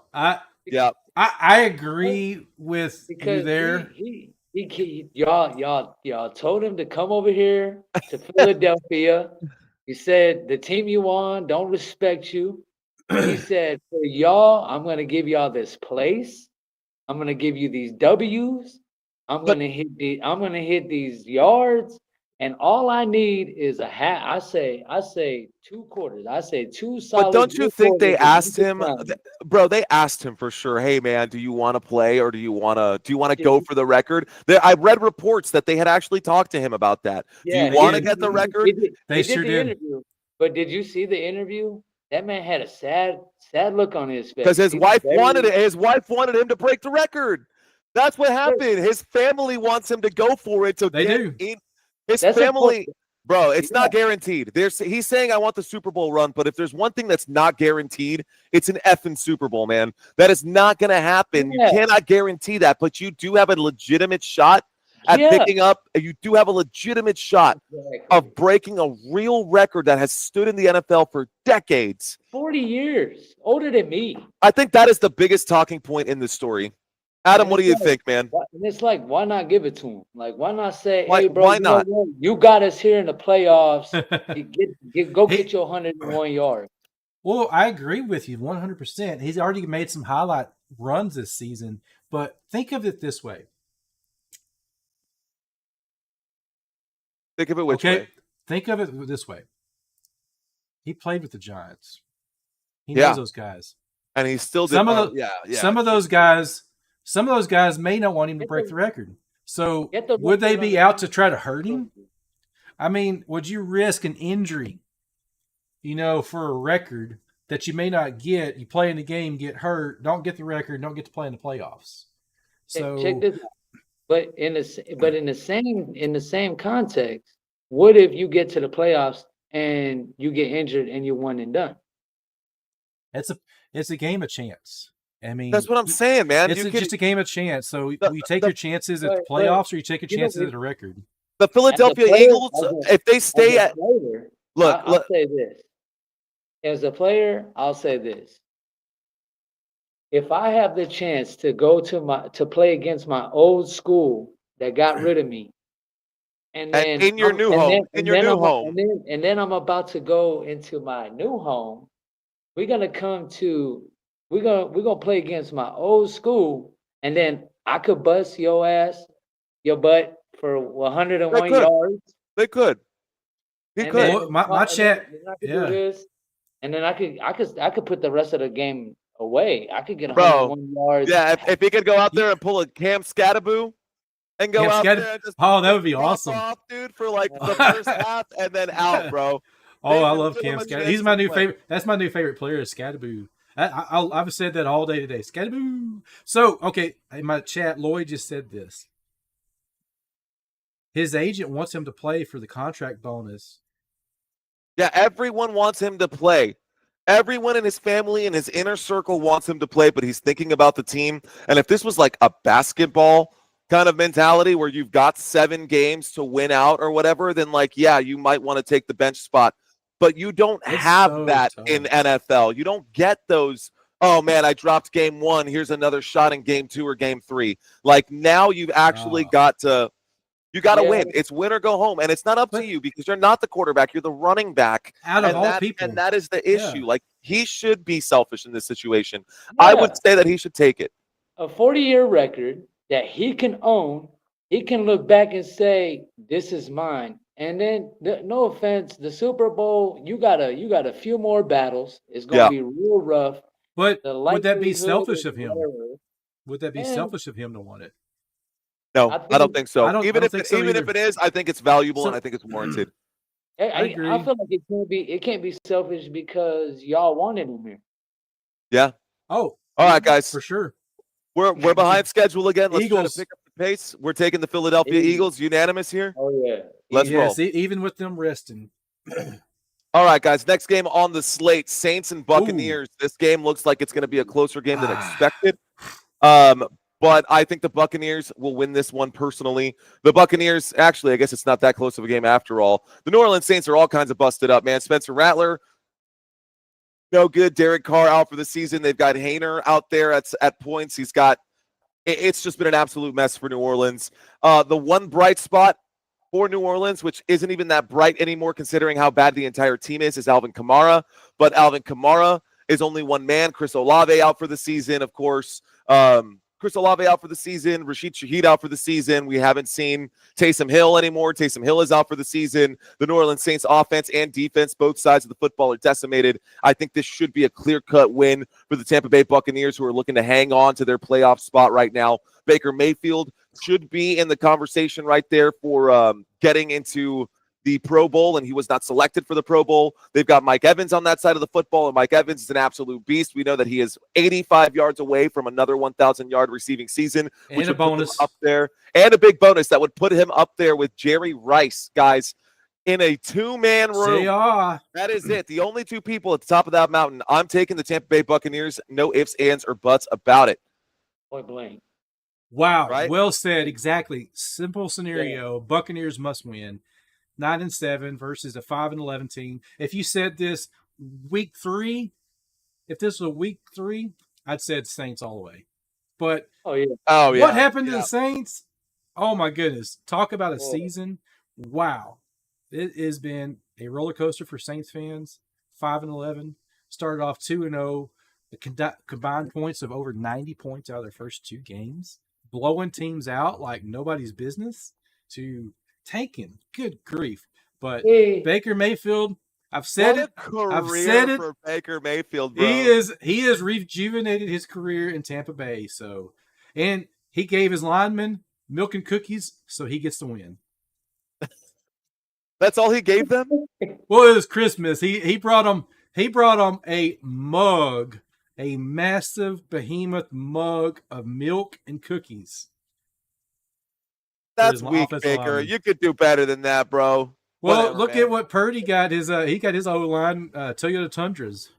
yeah. I agree with you there. Y'all told him to come over here to Philadelphia. You said the team you on don't respect you. He said, for y'all, I'm going to give y'all this place. I'm going to give you these W's. I'm going to hit these yards. And all I need is a hat. I say 2 quarters. I say 2 solid. But don't you think they asked him, bro? They asked him for sure. Hey, man, do you want to play or do you want to go for the record? I read reports that they had actually talked to him about that. Yeah, do you want to get the record? They sure did. Interview. But did you see the interview? That man had a sad look on his face. Because his wife wanted it. His wife wanted him to break the record. That's what happened. His family wants him to go for it. They do. His family, bro, it's not guaranteed. He's saying, I want the Super Bowl run, but if there's one thing that's not guaranteed, it's an effing Super Bowl, man. That is not going to happen. Yeah. You cannot guarantee that, but you do have a legitimate shot at picking up, you do have a legitimate shot of breaking a real record that has stood in the NFL for decades. 40 years, older than me. I think that is the biggest talking point in this story. Adam, what do you think, man? And it's like, why not give it to him? Like, why not say, why, hey, bro, why not? You got us here in the playoffs. Get your 101 yards. Well, I agree with you 100%. He's already made some highlight runs this season, but think of it this way. Think of it which way? Think of it this way. He played with the Giants. He knows those guys. And he still did. Some of those guys may not want him to break the record. So would they be out to try to hurt him? I mean, would you risk an injury, for a record that you may not get? You play in the game, get hurt, don't get the record, don't get to play in the playoffs. So check this out. But in the same context, what if you get to the playoffs and you get injured and you're one and done? It's a game of chance. I mean, that's what I'm saying, man. It's just a game of chance. So you take your chances at the playoffs, or you take your chances at a record. The Philadelphia Eagles, if they stay at I'll say this. As a player, I'll say this. If I have the chance to go to play against my old school that got rid of me, and then in your new home, and then I'm about to go into my new home, we're gonna play against my old school, and then I could bust your butt for 101 yards. They could. He could. Well, my chat. And then I could put the rest of the game away. I could get 101 yards. Yeah, if he could go out there and pull a Cam Scattaboo and go out there and just that would be awesome, off, dude, for like the first half and then out, bro. Oh, I love Cam Scattaboo. He's my new favorite. That's my new favorite player, is Scattaboo. I've said that all day today. Scattaboo. So, okay, in my chat, Lloyd just said this. His agent wants him to play for the contract bonus. Yeah, everyone wants him to play. Everyone in his family and his inner circle wants him to play, but he's thinking about the team. And if this was like a basketball kind of mentality where you've got 7 games to win out or whatever, then you might want to take the bench spot. But you don't have that in NFL. You don't get those, oh, man, I dropped game 1. Here's another shot in game 2 or game 3. Like, now you've actually got to win. It's win or go home. And it's not up to you because you're not the quarterback. You're the running back. Out of all people. And that is the issue. Like, he should be selfish in this situation. I would say that he should take it. A 40-year record that he can own, he can look back and say, this is mine. And then, no offense, the Super Bowl, you got a few more battles. It's going to be real rough. But would that be selfish of him? Would that be selfish of him to want it? No, I don't think so. Even if it is, I think it's valuable and I think it's warranted. I feel like it can't be selfish because y'all wanted him here. Yeah. Oh, all right, guys. For sure. We're behind schedule again. Let's Eagles. try to pick up the pace. We're taking the Philadelphia Eagles. Unanimous here? Oh, yeah. Let's roll. Even with them resting. All right, guys. Next game on the slate, Saints and Buccaneers. This game looks like it's going to be a closer game than expected. But I think the Buccaneers will win this one personally. The Buccaneers, actually, I guess it's not that close of a game after all. The New Orleans Saints are all kinds of busted up, man. Spencer Rattler, no good. Derek Carr out for the season. They've got Hayner out there at points. It's just been an absolute mess for New Orleans. The one bright spot for New Orleans, which isn't even that bright anymore considering how bad the entire team is Alvin Kamara. But Alvin Kamara is only one man. Chris Olave out for the season, of course. Chris Olave out for the season. Rashid Shaheed out for the season. We haven't seen Taysom Hill anymore. Taysom Hill is out for the season. The New Orleans Saints offense and defense, both sides of the football, are decimated. I think this should be a clear-cut win for the Tampa Bay Buccaneers, who are looking to hang on to their playoff spot right now. Baker Mayfield should be in the conversation right there for getting into the Pro Bowl, and he was not selected for the Pro Bowl. They've got Mike Evans on that side of the football, and Mike Evans is an absolute beast. We know that he is 85 yards away from another 1,000-yard receiving season, which and a bonus up there, and a big bonus that would put him up there with Jerry Rice, guys, in a 2-man room. That is it. The only 2 people at the top of that mountain. I'm taking the Tampa Bay Buccaneers. No ifs, ands, or buts about it. Point blank. Wow. Right? Well said. Exactly. Simple scenario. Buccaneers must win. 9-7 versus a 5-11 team. If you said this week 3, if this was week 3, I'd said Saints all the way. But Oh yeah. Oh yeah. what happened to Yeah. the Saints? Oh my goodness. Talk about a Oh. season. Wow. It has been a roller coaster for Saints fans. 5-11. Started off 2-0. The combined points of over 90 points out of their first 2 games. Blowing teams out like nobody's business to tanking. Good grief. But Hey, Baker Mayfield, I've said What it. a career I've said it. for Baker Mayfield, bro. He has rejuvenated his career in Tampa Bay. So, and he gave his linemen milk and cookies, so he gets the win. That's all he gave them? Well, it was Christmas. He brought them a mug, a massive behemoth mug of milk and cookies. That's his weak, offensive Baker. lineman. You could do better than that, bro. Well, Whatever, look man. at what Purdy got. He got his O-line Toyota Tundras.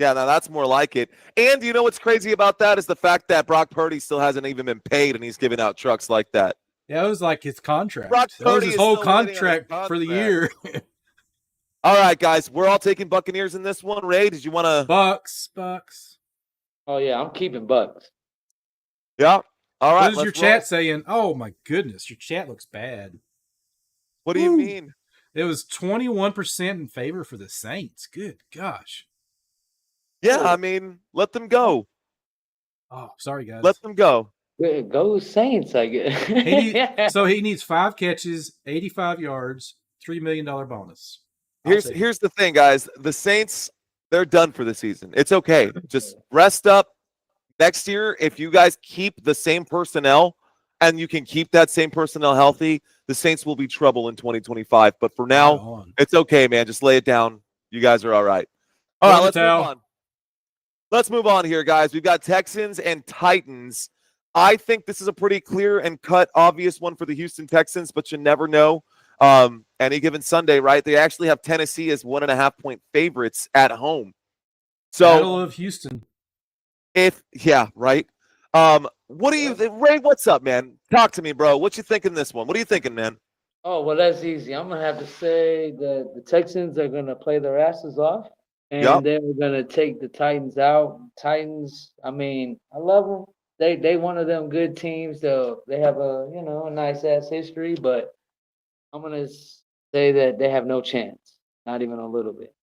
Yeah, now that's more like it. And you know what's crazy about that is the fact that Brock Purdy still hasn't even been paid, and he's giving out trucks like that. Yeah, it was like his contract. Brock That was Purdy his is whole still waiting on his contract for the contract. year. All right, guys, we're all taking Buccaneers in this one. Ray, did you want to? Bucks. oh yeah, I'm keeping Bucks. Yeah. All right. What is your let's chat roll. saying? Oh my goodness, your chat looks bad. What do you Woo. mean? It was 21% in favor for the Saints. Good gosh. Yeah, I mean, let them go. Oh, sorry guys. Let them go. Go Saints, I guess. So he needs 5 catches, 85 yards, $3 million bonus. Here's the thing, guys. The Saints, they're done for the season. It's okay. Just rest up. Next year, if you guys keep the same personnel and you can keep that same personnel healthy, the Saints will be trouble in 2025. But for now, it's okay, man. Just lay it down. You guys are all right. All right, let's move on. Let's move on here, guys. We've got Texans and Titans. I think this is a pretty clear and cut, obvious one for the Houston Texans, but you never know. Any given Sunday, right? They actually have Tennessee as 1.5-point favorites at home. So, Battle of Houston. right. What do you, Ray? What's up, man? Talk to me, bro. What you thinking this one? What are you thinking, man? Oh well, that's easy. I'm gonna have to say that the Texans are gonna play their asses off, and they're gonna take the Titans out. Titans, I mean, I love them. They one of them good teams. They have a a nice ass history, but I'm gonna say that they have no chance, not even a little bit.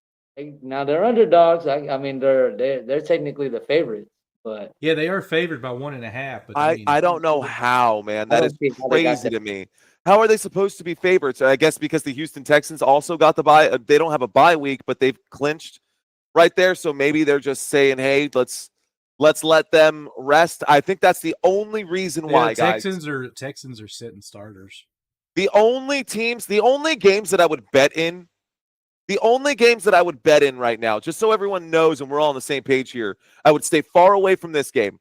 Now they're underdogs. I mean they're technically the favorites, but yeah, they are favored by 1.5. But I don't know how, man. That is crazy to me. How are they supposed to be favorites? I guess because the Houston Texans also got the bye. They don't have a bye week, but they've clinched right there. So maybe they're just saying, "Hey, let's let them rest." I think that's the only reason why, guys. Texans are sitting starters. The only games that I would bet in, right now, just so everyone knows and we're all on the same page here, I would stay far away from this game.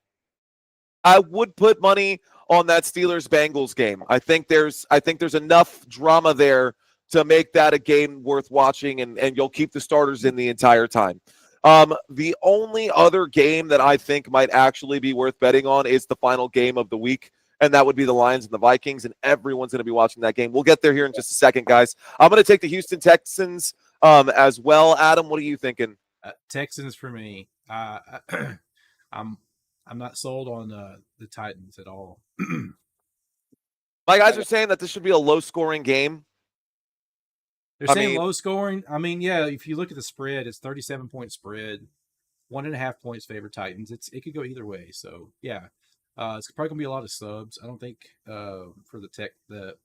I would put money on that Steelers-Bengals game. I think there's enough drama there to make that a game worth watching, and you'll keep the starters in the entire time. The only other game that I think might actually be worth betting on is the final game of the week, and that would be the Lions and the Vikings, and everyone's going to be watching that game. We'll get there here in just a second, guys. I'm going to take the Houston Texans as well. Adam, what are you thinking? Texans for me. I'm not sold on the Titans at all. My guys are saying that this should be a low-scoring game. They're saying low scoring. I mean, yeah, if you look at the spread, it's 37-point spread, 1.5 points favor Titans. It could go either way. So yeah, it's probably gonna be a lot of subs. I don't think for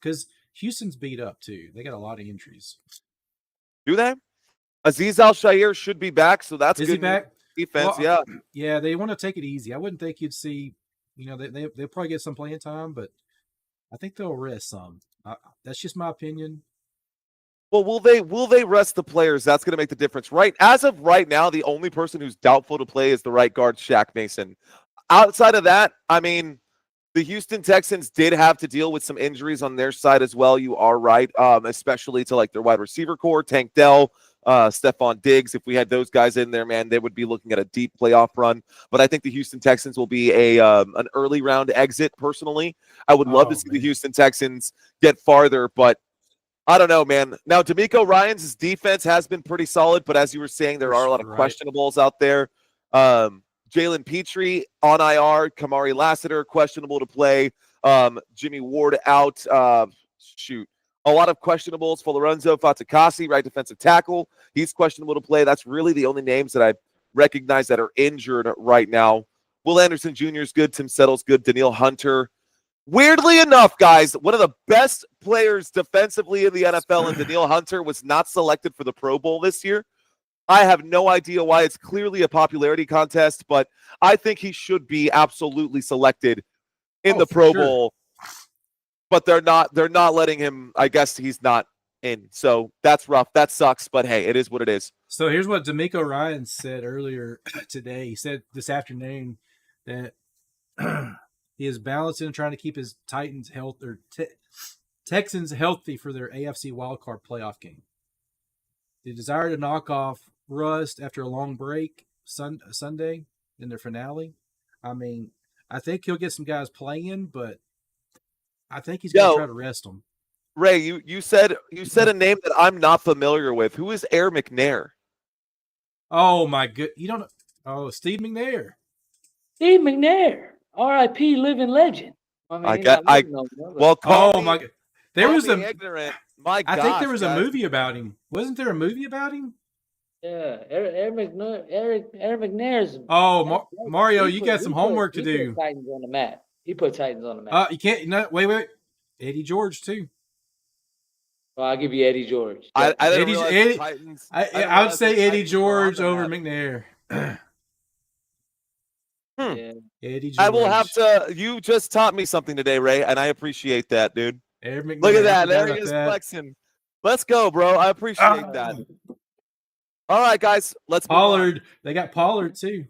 because Houston's beat up too. They got a lot of injuries. Do they? Azeez Al-Shaair should be back, so that's good. Is he back? Defense, well, yeah. They want to take it easy. I wouldn't think you'd see. They'll probably get some playing time, but I think they'll rest some. That's just my opinion. Well, will they rest the players? That's going to make the difference, right? As of right now, the only person who's doubtful to play is the right guard, Shaq Mason. Outside of that, I mean, the Houston Texans did have to deal with some injuries on their side as well. You are right, especially to like their wide receiver core, Tank Dell, Stephon Diggs. If we had those guys in there, man, they would be looking at a deep playoff run. But I think the Houston Texans will be an early round exit. Personally, I would love to see the Houston Texans get farther, but I don't know, man. Now, DeMeco Ryans' defense has been pretty solid, but as you were saying, there are a lot of questionables out there. Jalen Petrie on IR, Kamari Lassiter questionable to play, Jimmy Ward out. A lot of questionables for Lorenzo Fatukasi, right defensive tackle. He's questionable to play. That's really the only names that I recognize that are injured right now. Will Anderson Jr. is good. Tim Settle's good. Daniil Hunter. Weirdly enough, guys, one of the best players defensively in the NFL, and Daniil Hunter, was not selected for the Pro Bowl this year. I have no idea why. It's clearly a popularity contest, but I think he should be absolutely selected in the Pro Bowl. But they're not letting him. I guess he's not in. So that's rough. That sucks, but hey, it is what it is. So here's what DeMeco Ryans said earlier today. He said this afternoon that he is balancing and trying to keep his Titans Texans healthy for their AFC wildcard playoff game. The desire to knock off rust after a long break Sunday in their finale. I mean, I think he'll get some guys playing, but I think he's going to try to rest them. Ray, you said a name that I'm not familiar with. Who is Air McNair? Oh my good, you don't know? Oh, Steve McNair. Steve McNair. R.I.P. living legend. Well, call my God. There was a ignorant. My I think there was a movie about him. Wasn't there a movie about him? Yeah, Eric McNair's. Oh, Mario, you got some homework to do. He put Titans on the map. He put Titans on the map. You can't. No, wait. Eddie George too. Well, I'll give you Eddie George. I would say Eddie George over McNair. Yeah. Eddie George. I will have to. You just taught me something today, Ray, and I appreciate that, dude. Look at that. There he is flexing. Let's go, bro. I appreciate that. All right, guys. Let's Pollard. They got Pollard too.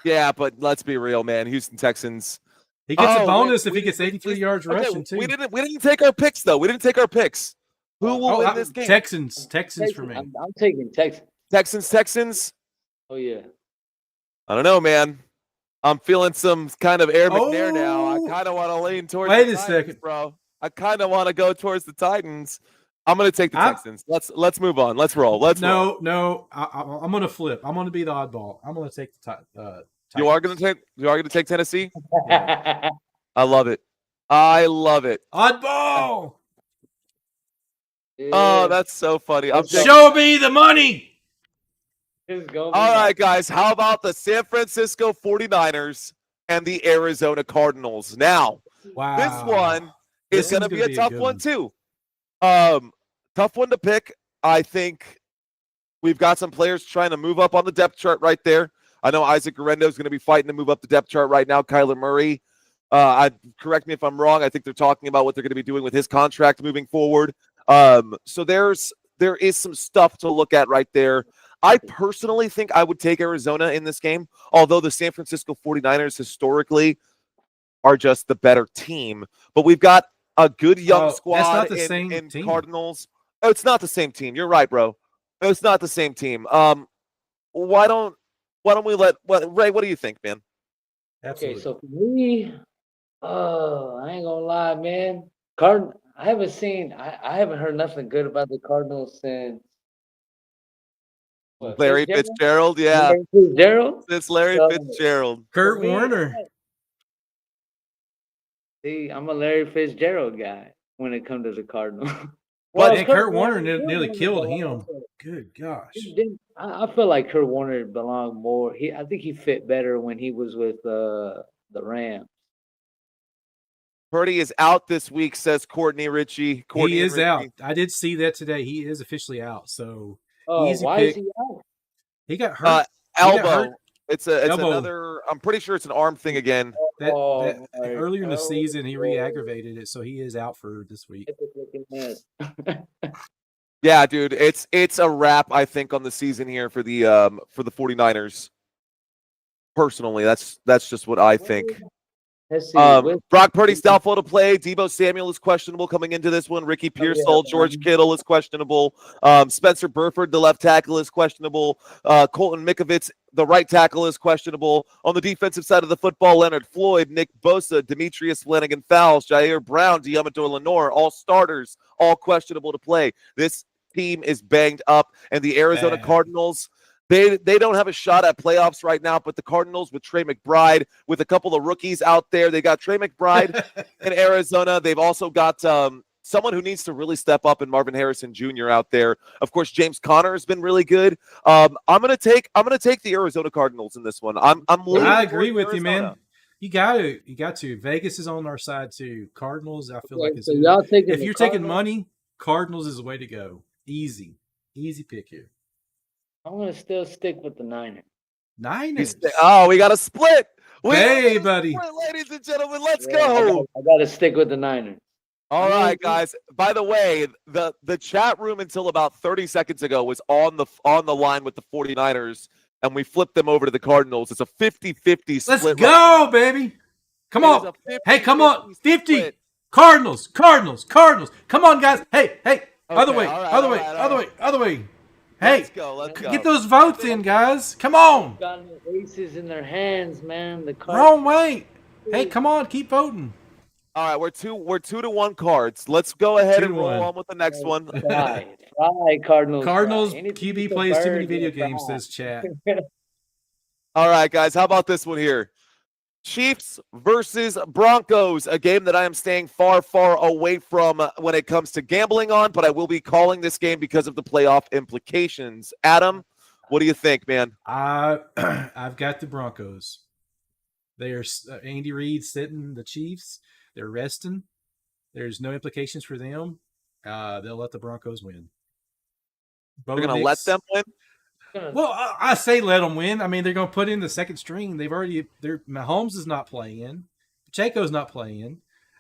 Yeah, but let's be real, man. Houston Texans. He gets a bonus if he gets 83 yards rushing too. We didn't take our picks though. We didn't take our picks. Who will win this game? Texans for me. I'm taking Texans. Texans. Oh yeah. I don't know, man. I'm feeling some kind of Air McNair now. I kind of want to lean towards. Wait a second, bro. I kind of want to go towards the Titans. I'm going to take the Texans. Let's move on. Let's roll. No. I'm going to flip. I'm going to be the oddball. I'm going to take the Titans. You are going to take Tennessee? Yeah. I love it. Oddball. Yeah. Oh, that's so funny. Show me the money. All right, guys. How about the San Francisco 49ers and the Arizona Cardinals? Now, this one is going to be a tough one too. Tough one to pick. I think we've got some players trying to move up on the depth chart right there. I know Isaac Guerrero is going to be fighting to move up the depth chart right now. Kyler Murray. Correct me if I'm wrong. I think they're talking about what they're going to be doing with his contract moving forward. So there is some stuff to look at right there. I personally think I would take Arizona in this game, although the San Francisco 49ers historically are just the better team. But we've got a good young squad in Cardinals. Oh, it's not the same team. You're right, bro. It's not the same team. Why don't we let Ray? What do you think, man? Absolutely. Okay, so for me, I ain't gonna lie, man. I haven't heard nothing good about the Cardinals since Larry Fitzgerald. Yeah, It's Larry Fitzgerald. Kurt Warner. See, I'm a Larry Fitzgerald guy when it comes to the Cardinals. But Kurt Warner nearly killed him. Good gosh. I feel like Kurt Warner belonged more. I think he fit better when he was with the Rams. Purdy is out this week, says Courtney Ritchie. He is out. I did see that today. He is officially out. So easy why pick. is he out? He got hurt. Elbow. It's another. I'm pretty sure it's an arm thing again. Earlier in the season, he re-aggravated it, so he is out for this week. Yeah, dude, it's a wrap. I think on the season here for the 49ers. Personally, that's just what I think. Let's see. Brock Purdy's doubtful to play. Deebo Samuel is questionable coming into this one. Ricky Pearsall, George Kittle is questionable. Spencer Burford, the left tackle, is questionable. Colton Mikovits, the right tackle, is questionable. On the defensive side of the football, Leonard Floyd, Nick Bosa, Demetrius Flanagan-Fowles, Jair Brown, Diamador Lenore, all starters, all questionable to play. This team is banged up, and the Arizona Cardinals, They don't have a shot at playoffs right now, but the Cardinals with Trey McBride, with a couple of rookies out there, they got Trey McBride in Arizona. They've also got someone who needs to really step up in Marvin Harrison Jr. out there. Of course, James Conner has been really good. I'm gonna take the Arizona Cardinals in this one. I agree with you, man. You got to. Vegas is on our side too. Cardinals, I feel like it's so y'all taking if you're taking money, Cardinals is the way to go. Easy pick here. I'm going to still stick with the Niners. Niners. Oh, we got a split. Hey, buddy. Split, ladies and gentlemen, let's go. I got to stick with the Niners. All right, guys. By the way, the chat room until about 30 seconds ago was on the line with the 49ers, and we flipped them over to the Cardinals. It's a 50-50 split. Let's go, baby. Come on. Hey, come on. 50. Split. Cardinals. Come on, guys. Hey. Okay, other way. Hey, let's go. Get those votes in, guys. Come on. Got aces in their hands, man. The wrong way. Hey, come on, keep voting. All right, we're 2-1 Cards. Let's go ahead and roll on with the next one. Fry, Cardinals. Cardinals QB plays too many video games, says chat. All right, guys, how about this one here? Chiefs versus Broncos, a game that I am staying far, far away from when it comes to gambling on, but I will be calling this game because of the playoff implications. Adam, what do you think, man? I've got the Broncos. They are Andy Reid sitting the Chiefs. They're resting. There's no implications for them. They'll let the Broncos win. They're going to let them win? Well, I say let them win. I mean, they're going to put in the second string. Mahomes is not playing. Pacheco's not playing.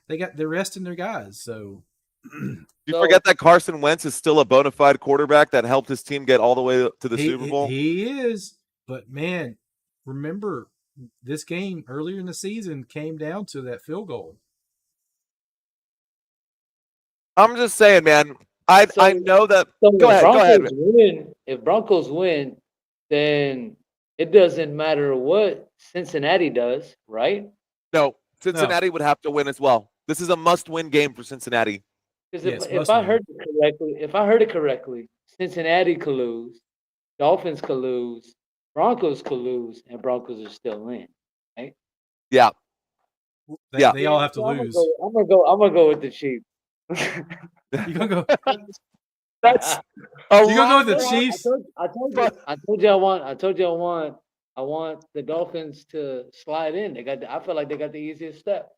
They're resting their guys. So, you forget that Carson Wentz is still a bona fide quarterback that helped his team get all the way to the Super Bowl. He is, but man, remember this game earlier in the season came down to that field goal. I'm just saying, man. I know that. Go ahead. If Broncos win, then it doesn't matter what Cincinnati does, right? No, Cincinnati would have to win as well. This is a must-win game for Cincinnati. Because if I heard it correctly, Cincinnati could lose, Dolphins could lose, Broncos could lose, and Broncos are still in, right? Yeah. They all have to lose. I'm gonna go with the Chiefs. You gonna go? That's you gonna go with the Chiefs? I told you I want the Dolphins to slide in. I feel like they got the easiest step.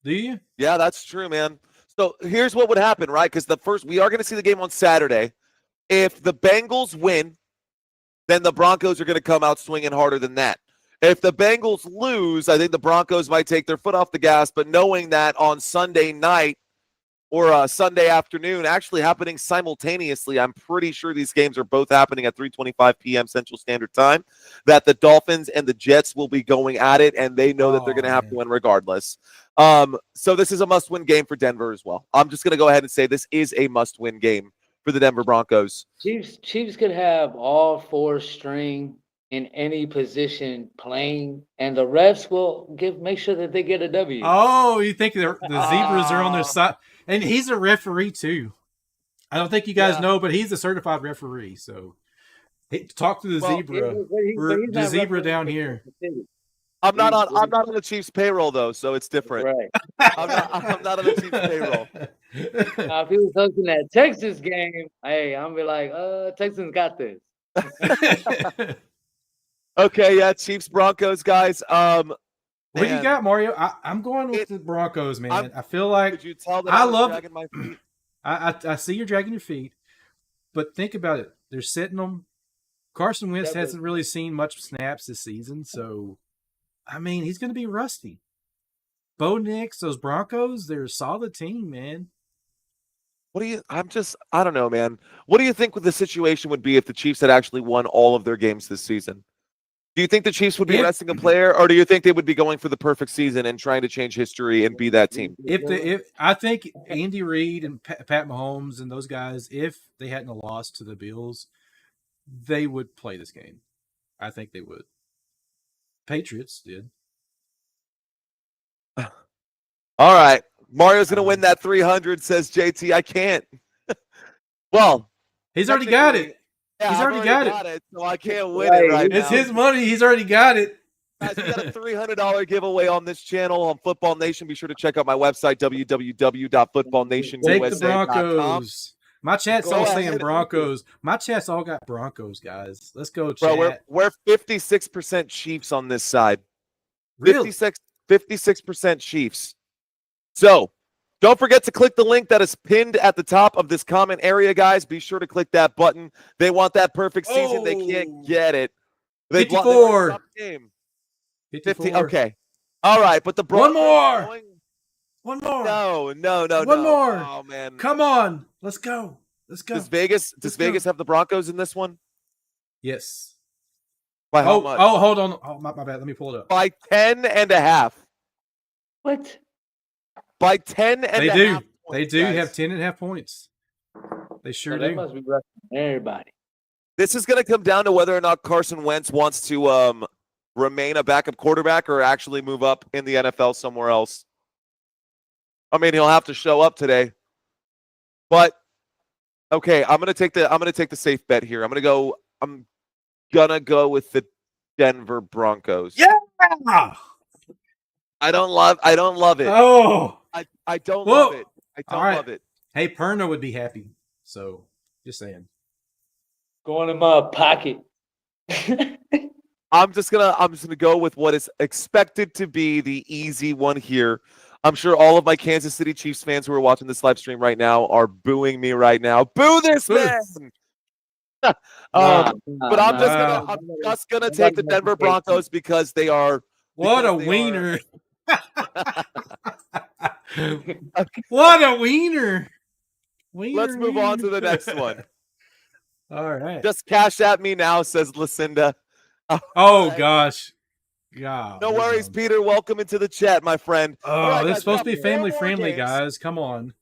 Do you? Yeah, that's true, man. So here's what would happen, right? Because we are going to see the game on Saturday. If the Bengals win, then the Broncos are going to come out swinging harder than that. If the Bengals lose, I think the Broncos might take their foot off the gas. But knowing that on Sunday night, or Sunday afternoon, actually happening simultaneously. I'm pretty sure these games are both happening at 3:25 p.m. Central Standard Time, that the Dolphins and the Jets will be going at it, and they know that they're going to have to win regardless. So this is a must-win game for Denver as well. I'm just going to go ahead and say this is a must-win game for the Denver Broncos. Chiefs could have all four string in any position playing, and the refs will make sure that they get a W. Oh, you think the Zebras are on their side? And he's a referee too. I don't think you guys know, but he's a certified referee. So talk to the zebra. The zebra down here. I'm not on the Chiefs payroll though, so it's different. Right. I'm not on the Chiefs payroll. Now, if he was hosting that Texas game, hey, I'm be like, Texans got this. Okay, yeah, Chiefs Broncos guys. What do you got, Mario? I'm going with the Broncos, man. I feel like could you tell that I love dragging my feet? I see you're dragging your feet, but think about it. They're sitting them. Carson Wentz hasn't really seen much snaps this season, so I mean he's going to be rusty. Bo Nix, those Broncos, they're a solid team, man. I don't know, man. What do you think the situation would be if the Chiefs had actually won all of their games this season? Do you think the Chiefs would be resting a player, or do you think they would be going for the perfect season and trying to change history and be that team? If I think Andy Reid and Pat Mahomes and those guys, if they hadn't lost to the Bills, they would play this game. I think they would. Patriots did. All right. Mario's going to win that 300, says JT. I can't. Well, he's already got it. Yeah, he's already got it. So I can't win it right now. It's his money. He's already got it. Guys, we got a $300 giveaway on this channel on Football Nation. Be sure to check out my website, www.footballnationusa.com. Take the Broncos. My chat's all saying Broncos. My chat's all got Broncos, guys. Let's go, chat. Bro, we're 56% Chiefs on this side. Really? 56% Chiefs. So, don't forget to click the link that is pinned at the top of this comment area, guys. Be sure to click that button. They want that perfect season. They can't get it. 54. 50. Okay. All right, but the Broncos. One more. No. One more. Oh man. Come on. Let's go. Does Vegas have the Broncos in this one? Yes. By how much? Oh, hold on. Oh, my bad. Let me pull it up. By 10.5. What? By 10.5. They do. Points, they do guys. have 10.5 points. They sure do. They must be rushing everybody. This is going to come down to whether or not Carson Wentz wants to remain a backup quarterback or actually move up in the NFL somewhere else. I mean, he'll have to show up today. But okay, I'm gonna take the safe bet here. I'm gonna go with the Denver Broncos. Yeah. I don't love it. Oh. I don't love it. I don't love it. Hey, Perna would be happy. So just saying. Going in my pocket. I'm just gonna go with what is expected to be the easy one here. I'm sure all of my Kansas City Chiefs fans who are watching this live stream right now are booing me right now. Boo this man! But I'm just gonna take the Denver Broncos because they are. What a wiener! What a wiener! Let's move on to the next one. All right. Just cash at me now, says Lucinda. Oh gosh. God. No worries, Peter. Welcome into the chat, my friend. Oh, right, this guys, is supposed to be family friendly, games. guys. Come on.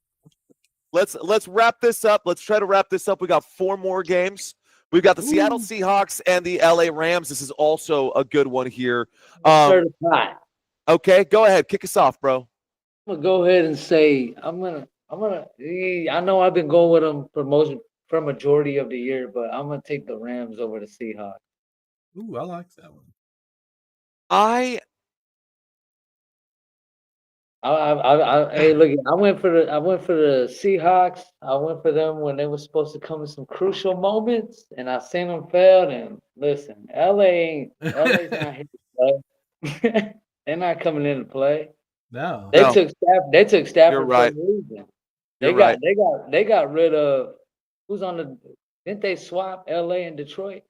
Let's wrap this up. Let's try to wrap this up. We got 4 more games. We've got the Seattle Seahawks and the LA Rams. This is also a good one here. Okay, go ahead. Kick us off, bro. I'm gonna go ahead and say I know I've been going with them for majority of the year, but I'm gonna take the Rams over the Seahawks. Ooh, I like that one. Hey, look, I went for the Seahawks. I went for them when they were supposed to come in some crucial moments, and I seen them fail. And listen, LA's not here to play. They're not coming in to play. No, they took Stafford. You're right. For a reason. They got rid of who's on the. Didn't they swap LA and Detroit?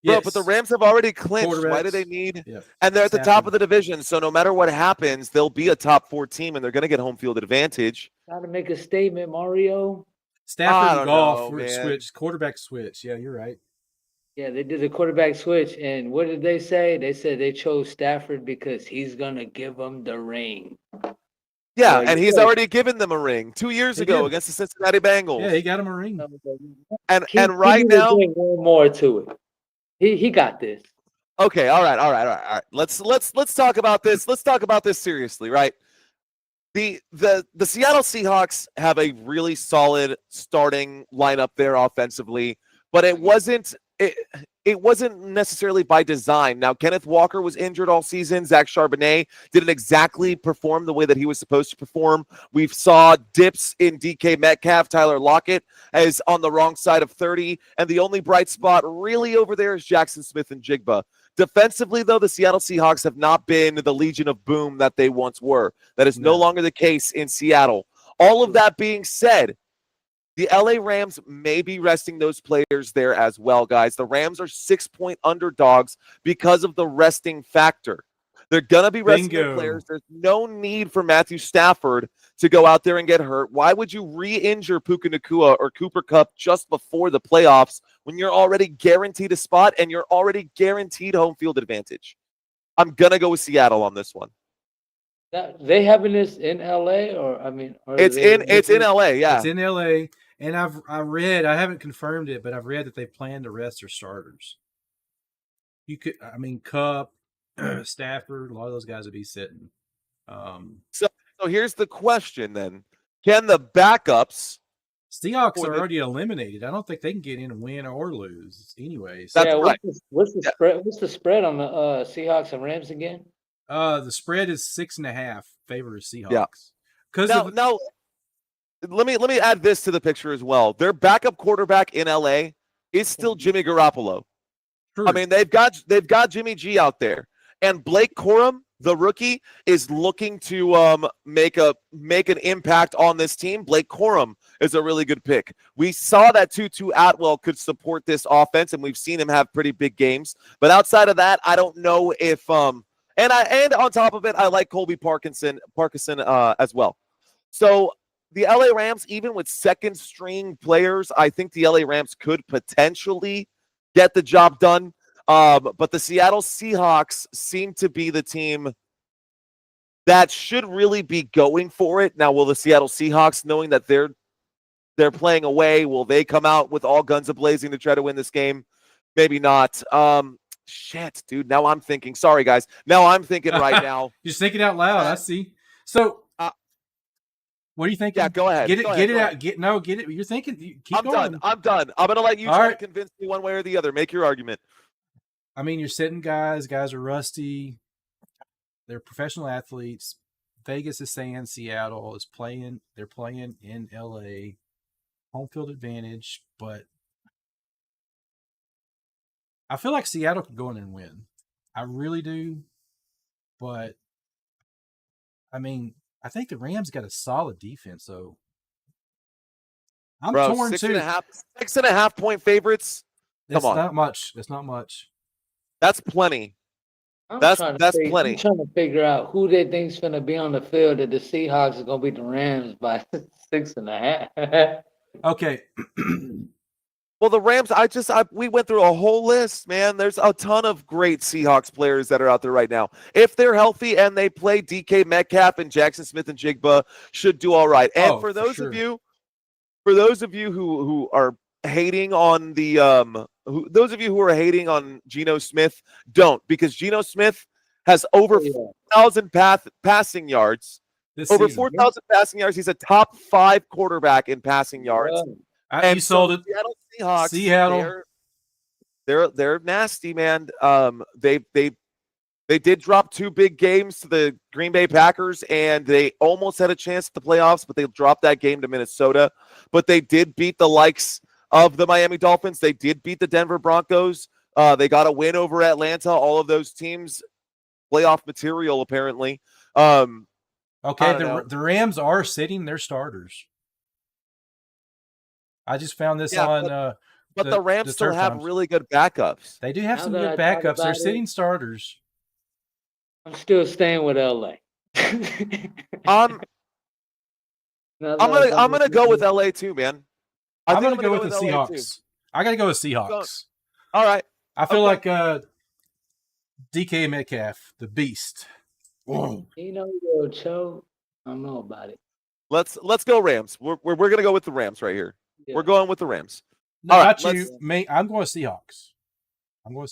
Bro, yes. but the Rams have already clinched. Why do they need? Yep. And they're at the top of the division, so no matter what happens, they'll be a top 4 team, and they're going to get home field advantage. Trying to make a statement, Mario. Stafford and Goff switch, quarterback switch. Yeah, you're right. Yeah, they did a quarterback switch, and what did they say? They said they chose Stafford because he's gonna give them the ring. Yeah, and he's already given them a ring 2 years ago against the Cincinnati Bengals. Yeah, he got him a ring. And right now, one more to it. He got this. Okay, all right. Let's talk about this. Let's talk about this seriously, right? The Seattle Seahawks have a really solid starting lineup there offensively, but it wasn't necessarily by design. Now, Kenneth Walker was injured all season. Zach Charbonnet didn't exactly perform the way that he was supposed to perform. We saw dips in DK Metcalf. Tyler Lockett is on the wrong side of 30, and the only bright spot really over there is Jackson Smith and Jigba. Defensively, though, the Seattle Seahawks have not been the Legion of Boom that they once were. That is no longer the case in Seattle. All of that being said, the LA Rams may be resting those players there as well, guys. The Rams are 6-point underdogs because of the resting factor. They're going to be resting their Bingo. players. There's no need for Matthew Stafford to go out there and get hurt. Why would you re-injure Puka Nacua or Cooper Kupp just before the playoffs when you're already guaranteed a spot and you're already guaranteed home field advantage? I'm going to go with Seattle on this one. They having this in LA or It's in LA, yeah. It's in LA, and I read, I haven't confirmed it, but I've read that they plan to rest their starters. Kupp, Stafford, a lot of those guys would be sitting. So here's the question then. Can the backups... Seahawks are already eliminated. I don't think they can get in and win or lose anyways. That's right. What's the spread? What's the spread on the Seahawks and Rams again? The spread is 6.5 favor of Seahawks. Yeah. Now, let me add this to the picture as well. Their backup quarterback in LA is still Jimmy Garoppolo. True. I mean, they've got Jimmy G out there, and Blake Corum, the rookie, is looking to make an impact on this team. Blake Corum is a really good pick. We saw that Tutu Atwell could support this offense, and we've seen him have pretty big games. But outside of that, I don't know if and on top of it, I like Colby Parkinson as well. So the LA Rams, even with second string players, I think the LA Rams could potentially get the job done. But the Seattle Seahawks seem to be the team that should really be going for it. Now, will the Seattle Seahawks, knowing that they're playing away, will they come out with all guns a-blazing to try to win this game? Maybe not. Shit, dude. Now I'm thinking. Sorry, guys. Now I'm thinking right now. You're thinking out loud. I see. So, what are you thinking? Yeah, go ahead. Get it out. Get it. You're thinking. Keep going. I'm done. I'm gonna let you try to convince me one way or the other. Make your argument. I mean, you're sitting guys. Guys are rusty. They're professional athletes. Vegas is saying Seattle is playing. They're playing in LA. Home field advantage, but I feel like Seattle could go in and win. I really do. But, I mean, I think the Rams got a solid defense, so I'm torn too. 6.5 point favorites. Come on. Not much. That's not much. That's plenty. That's plenty. I'm trying to figure out who they think's going to be on the field that the Seahawks are going to beat the Rams by 6.5. Okay. Well, the Rams, we went through a whole list, man. There's a ton of great Seahawks players that are out there right now. If they're healthy and they play, DK Metcalf and Jackson Smith and Jigba should do all right. And for those of you who are hating on those of you who are hating on Geno Smith, don't, because Geno Smith has over 4,000 passing yards. Over 4,000 passing yards. He's a top 5 quarterback in passing yards. And you sold it. Seattle Seahawks. Seattle. They're nasty, man. They did drop 2 big games to the Green Bay Packers, and they almost had a chance at the playoffs, but they dropped that game to Minnesota. But they did beat the likes of the Miami Dolphins. They did beat the Denver Broncos. They got a win over Atlanta. All of those teams, playoff material, apparently. Okay, the Rams are sitting their starters. I just found this on. But the Rams still have really good backups. They do have some good backups. They're sitting starters. I'm still staying with LA. I'm gonna go with LA too, man. I'm gonna go with the Seahawks. I gotta go with Seahawks. All right. I feel like DK Metcalf, the beast. Whoa. Cho. I don't know about it. Let's go Rams. We're gonna go with the Rams right here. Yeah. We're going with the Rams. No, all right, not you. I'm going with Seahawks.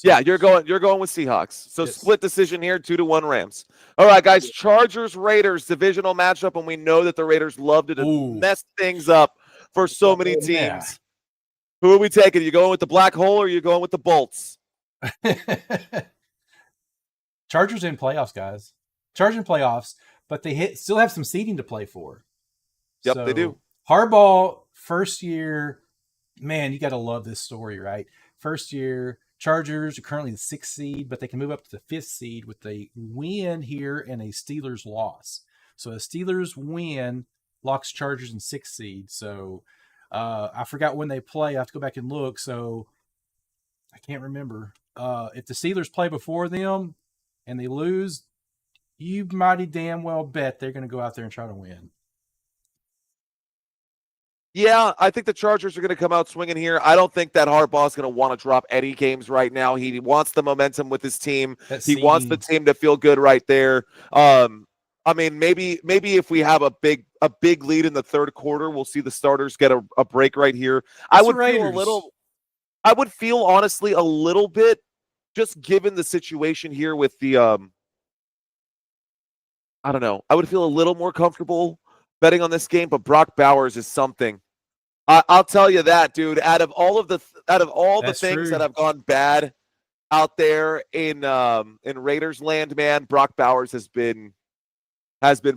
Yeah, you're going with Seahawks. So split decision here, 2-1 Rams. All right, guys. Chargers Raiders divisional matchup, and we know that the Raiders love to mess things up for so many teams. Yeah. Who are we taking? Are you going with the black hole or are you going with the Bolts? Chargers in playoffs, guys. Chargers in playoffs, but they still have some seeding to play for. Yep, they do. Harbaugh, first year, man, you got to love this story, right? First year, Chargers are currently the 6th seed, but they can move up to the 5th seed with a win here and a Steelers loss. So a Steelers win locks Chargers in 6th seed. So I forgot when they play. I have to go back and look. So I can't remember. If the Steelers play before them and they lose, you mighty damn well bet they're going to go out there and try to win. Yeah, I think the Chargers are going to come out swinging here. I don't think that Harbaugh's going to want to drop any games right now. He wants the momentum with his team. He wants the team to feel good right there. I mean, maybe if we have a big lead in the third quarter, we'll see the starters get a break right here. I would feel honestly a little bit, just given the situation here with the I don't know. I would feel a little more comfortable betting on this game, but Brock Bowers is something. I'll tell you that, dude. Out of all the things that have gone bad out there in Raiders land, man, Brock Bowers has been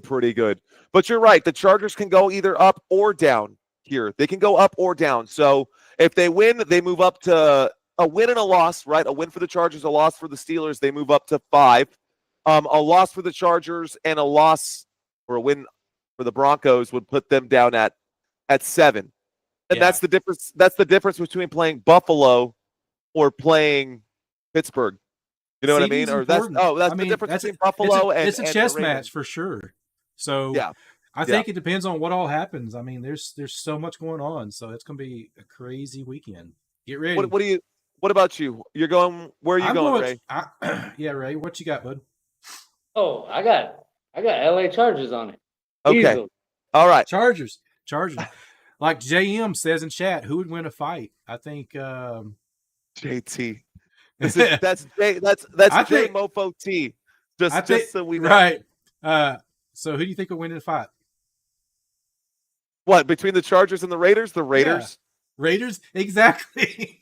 pretty good. But you're right. The Chargers can go either up or down here. They can go up or down. So if they win, they move up to a win and a loss, right? A win for the Chargers, a loss for the Steelers. They move up to 5. A loss for the Chargers and a loss or a win for the Broncos would put them down at 7. And that's the difference. That's the difference between playing Buffalo or playing Pittsburgh. You know what I mean? Or that's the difference between Buffalo and it's a chess and match for sure. So yeah, I think it depends on what all happens. I mean, there's so much going on, so it's going to be a crazy weekend. Get ready. What about you? You're going? Where are you going, Ray? Yeah, Ray. What you got, bud? Oh, I got LA Chargers on it. Okay. Easily. All right. Chargers. Like JM says in chat, who would win a fight? I think JT. That's J Mofo T. Just so we know. Right. So who do you think will win in a fight? What, between the Chargers and the Raiders? The Raiders. Yeah. Raiders, exactly.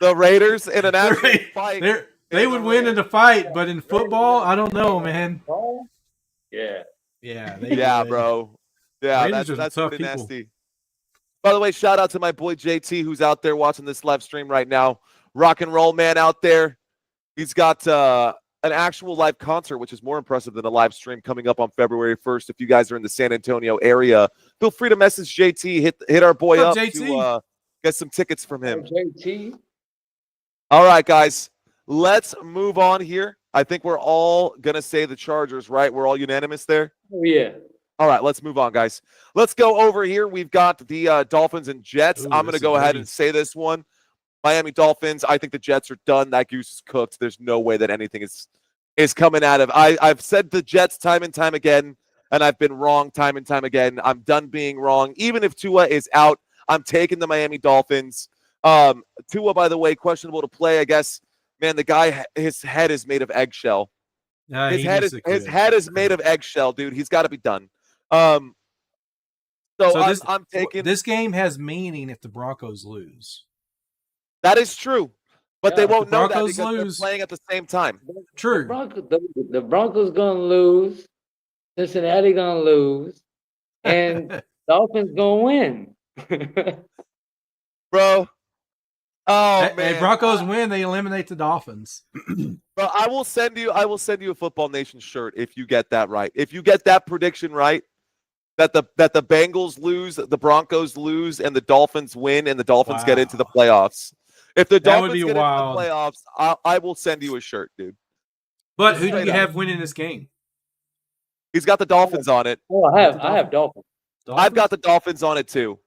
The Raiders in an actual fight. They would win in a fight, but in football, I don't know, man. Yeah. Yeah, bro. Yeah, that's tough pretty people. nasty. By the way, shout out to my boy JT, who's out there watching this live stream right now. Rock and roll man out there. He's got an actual live concert, which is more impressive than a live stream, coming up on February 1st. If you guys are in the San Antonio area, feel free to message JT. Hit our boy up to get some tickets from him. JT. All right, guys. Let's move on here. I think we're all going to say the Chargers, right? We're all unanimous there? Oh, yeah. All right, let's move on, guys. Let's go over here. We've got the Dolphins and Jets. I'm going to go ahead and say this one. Miami Dolphins, I think the Jets are done. That goose is cooked. There's no way that anything is coming out of. I've said the Jets time and time again, and I've been wrong time and time again. I'm done being wrong. Even if Tua is out, I'm taking the Miami Dolphins. Tua, by the way, questionable to play, I guess. Man, the guy, his head is made of eggshell. His head is made of eggshell, dude. He's got to be done. I'm taking this game has meaning if the Broncos lose. That is true, but they won't know that Broncos because lose. they're playing at the same time. True. The Broncos gonna lose. Cincinnati gonna lose, and Dolphins gonna win. Bro. Oh man! If Broncos win, they eliminate the Dolphins. Bro, I will send you a Football Nation shirt if you get that right. If you get that prediction right, that the Bengals lose, the Broncos lose, and the Dolphins win, and the Dolphins get into the playoffs. If the Dolphins get into the playoffs, I will send you a shirt, dude. But who do you have winning this game? He's got the Dolphins on it. Oh, I have Dolphins. I've got the Dolphins on it too.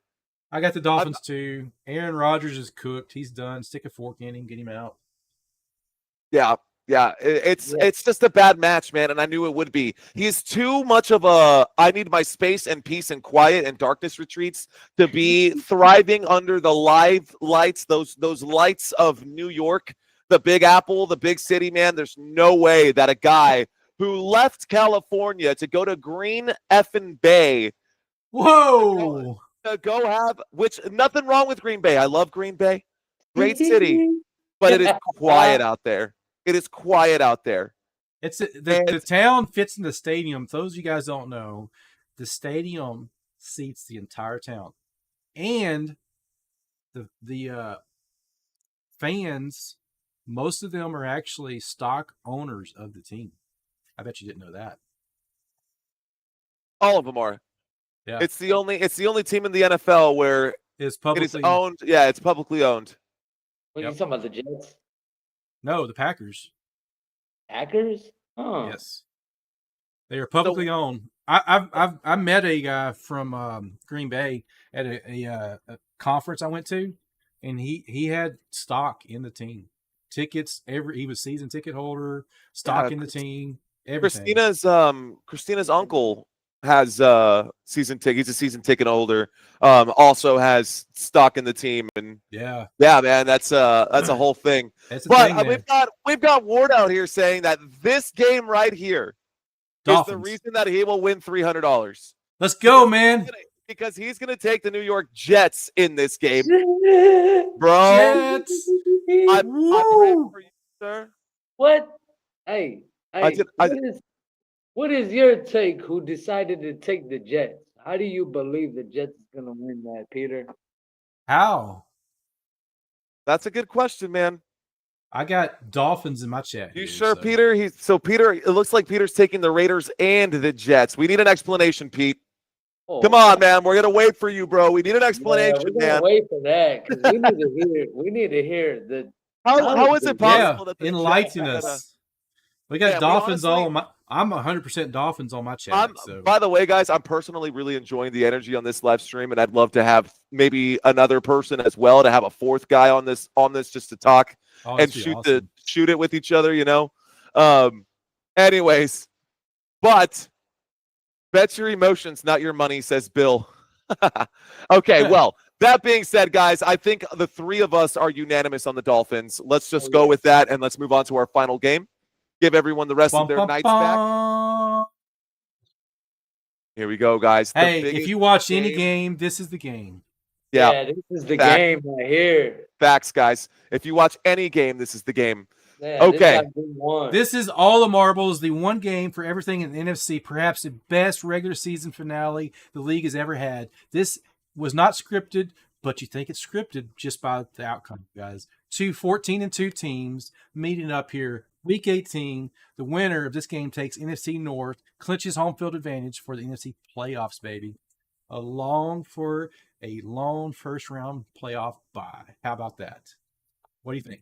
I got the Dolphins too. Aaron Rodgers is cooked. He's done. Stick a fork in him. Get him out. Yeah. It's just a bad match, man, and I knew it would be. He's too much of a I need my space and peace and quiet and darkness retreats to be thriving under the live lights, those lights of New York, the Big Apple, the big city, man. There's no way that a guy who left California to go to Green effing Bay. Whoa. Go have, which nothing wrong with Green Bay. I love Green Bay. Great city. But it is quiet out there. It is quiet out there. It's the town fits in the stadium. For those of you guys don't know, the stadium seats the entire town. And the fans, most of them are actually stock owners of the team. I bet you didn't know that. All of them are. Yeah. It's the only team in the NFL where it's publicly it is owned. Yeah, it's publicly owned. What are you talking about, the Jets? No, the Packers. Packers? Oh. Yes. They are publicly owned. I met a guy from Green Bay at a conference I went to, and he had stock in the team, tickets. He was season ticket holder, stock in the team, everything. Christina's uncle has season ticket. He's a season ticket holder. Also has stock in the team, and yeah, man, that's a whole thing. But we've got Ward out here saying that this game right here Dolphins. is the reason that he will win $300. Let's go, man. Because he's going to take the New York Jets in this game. Bro. Jets. I'm ready for you, sir. What? Hey, what is your take who decided to take the Jets? How do you believe the Jets is going to win that, Peter? How? That's a good question, man. I got Dolphins in my chat. You sure, so. Peter? Peter, it looks like Peter's taking the Raiders and the Jets. We need an explanation, Pete. Oh, come on, man. We're gonna wait for you, bro. We need an explanation, we're gonna man. Wait for that because we need to hear the. How is it possible that enlighten us? We got Dolphins all on my. I'm 100% Dolphins on my chat. By the way, guys, I'm personally really enjoying the energy on this live stream, and I'd love to have maybe another person as well, to have a fourth guy on this just to talk and shoot it with each other, you know. Anyways, but bet your emotions, not your money, says Bill. Okay, well, that being said, guys, I think the three of us are unanimous on the Dolphins. Let's just go with that, and let's move on to our final game. Give everyone the rest of their nights back. Here we go, guys. Hey, if you watch any game, this is the game. Yeah, this is the game right here. Facts, guys. If you watch any game, this is the game. Yeah, okay. This is all the marbles, the one game for everything in the NFC, perhaps the best regular season finale the league has ever had. This was not scripted, but you think it's scripted just by the outcome, guys. 14-2 teams meeting up here. Week 18, the winner of this game takes NFC North, clinches home field advantage for the NFC playoffs, baby. Along for a long first-round playoff bye. How about that? What do you think?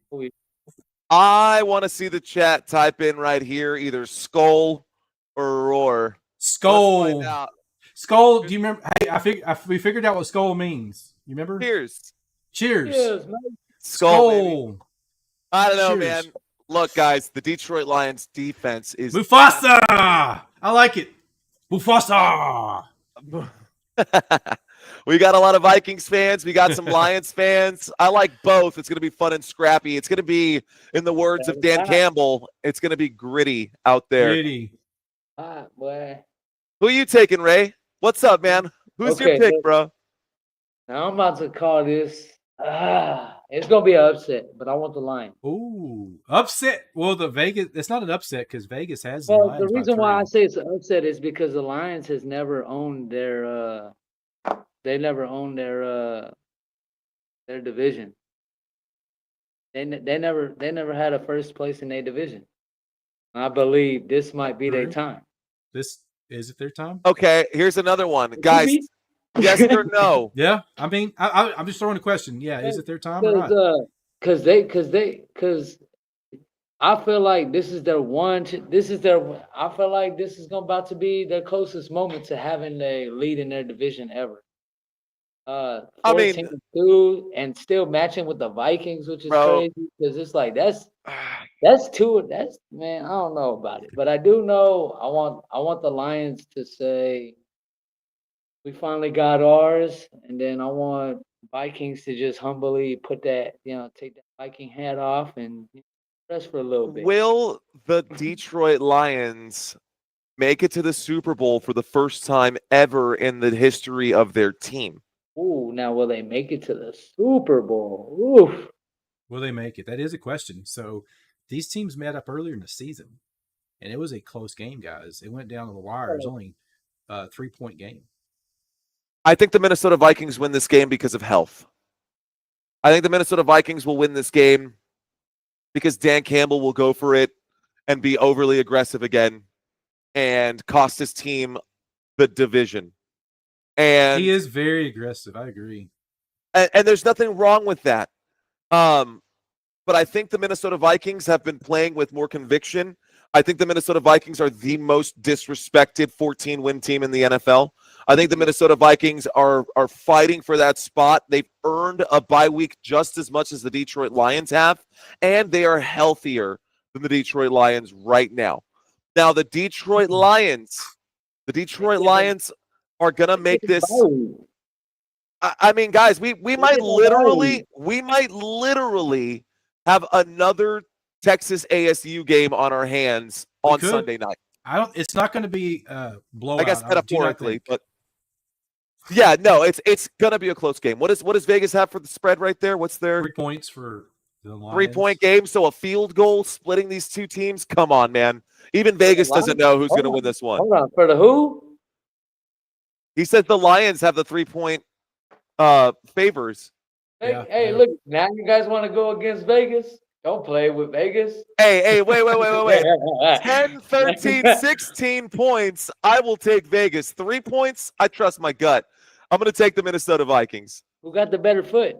I want to see the chat type in right here, either skull or roar. Skull. Skull, do you remember? Hey, we figured out what skull means. You remember? Cheers. Cheers. Skull. I don't know, man. Look, guys, the Detroit Lions defense is Mufasa. I like it. Mufasa. We got a lot of Vikings fans. We got some Lions fans. I like both. It's going to be fun and scrappy. It's going to be, in the words of Dan Campbell, it's going to be gritty out there. Gritty. Boy. Who are you taking, Ray? What's up, man? Who's your pick, bro? Now I'm about to call this. It's gonna be an upset, but I want the Lions. Ooh, upset. Well, the Vegas. It's not an upset because Vegas has. Well, the reason why I say it's an upset is because the Lions has never owned their. They never owned their division. They never had a first place in their division. I believe this might be their time. Is it their time? Okay, here's another one, guys. Yes or no? Yeah, I mean, I'm just throwing a question. Yeah, is it their time or not? Because I feel like this is their one. I feel like this is about to be their closest moment to having a lead in their division ever. 14-2 and still matching with the Vikings, which is crazy because it's like that's man. I don't know about it, but I do know I want the Lions to say we finally got ours, and then I want Vikings to just humbly put that, take that Viking hat off and rest for a little bit. Will the Detroit Lions make it to the Super Bowl for the first time ever in the history of their team? Ooh, now will they make it to the Super Bowl? Oof. Will they make it? That is a question. So these teams met up earlier in the season, and it was a close game, guys. It went down to the wire. It was only a 3-point game. I think the Minnesota Vikings win this game because of health. I think the Minnesota Vikings will win this game because Dan Campbell will go for it and be overly aggressive again and cost his team the division. And he is very aggressive. I agree. And there's nothing wrong with that. But I think the Minnesota Vikings have been playing with more conviction. I think the Minnesota Vikings are the most disrespected 14-win team in the NFL. I think the Minnesota Vikings are fighting for that spot. They've earned a bye week just as much as the Detroit Lions have, and they are healthier than the Detroit Lions right now. Now, the Detroit Lions are going to make this. I mean, guys, we might literally have another Texas ASU game on our hands on Sunday night. It's not going to be blowout. I guess metaphorically, but yeah, no, it's going to be a close game. What does Vegas have for the spread right there? What's their 3 points for the Lions? 3-point game, so a field goal splitting these two teams. Come on, man. Even Vegas doesn't know who's going to win this one. Hold on, for the who? He said the Lions have the 3-point favors. Hey, look, now you guys want to go against Vegas? Don't play with Vegas. Hey, wait. 10, 13, 16 points. I will take Vegas. 3 points, I trust my gut. I'm going to take the Minnesota Vikings. Who got the better foot?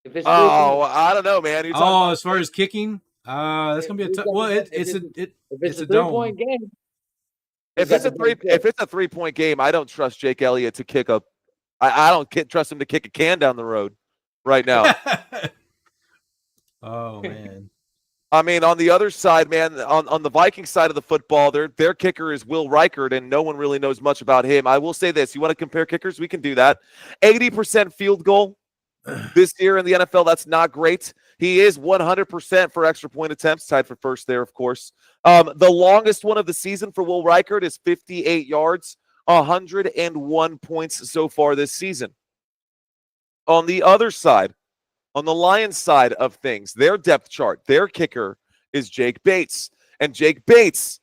If it's I don't know, man. As far as kicking, that's going to be a tough. Well, it's a 3-point game. If it's a 3-point game, I don't trust Jake Elliott to kick I don't trust him to kick a can down the road right now. Oh, man. I mean, on the other side, man, on the Vikings side of the football, their kicker is Will Reichert, and no one really knows much about him. I will say this. You want to compare kickers? We can do that. 80% field goal this year in the NFL. That's not great. He is 100% for extra point attempts, tied for first there, of course. The longest one of the season for Will Reichert is 58 yards, 101 points so far this season. On the other side, on the Lions side of things, their depth chart, their kicker is Jake Bates. And Jake Bates,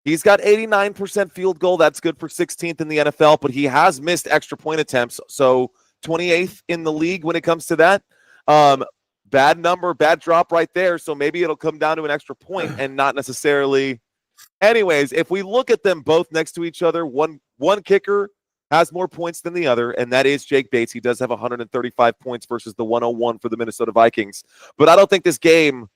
he's got 89% field goal. That's good for 16th in the NFL, but he has missed extra point attempts. So 28th in the league when it comes to that. Bad number, bad drop right there. So maybe it'll come down to an extra point and not necessarily. Anyways, if we look at them both next to each other, one kicker has more points than the other, and that is Jake Bates. He does have 135 points versus the 101 for the Minnesota Vikings. But I don't think this game,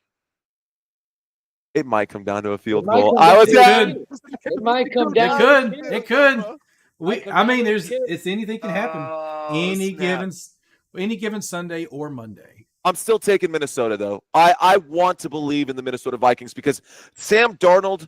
it might come down to a field goal. It might come down. It could. It's anything can happen. Any given Sunday or Monday. I'm still taking Minnesota, though. I want to believe in the Minnesota Vikings because Sam Darnold,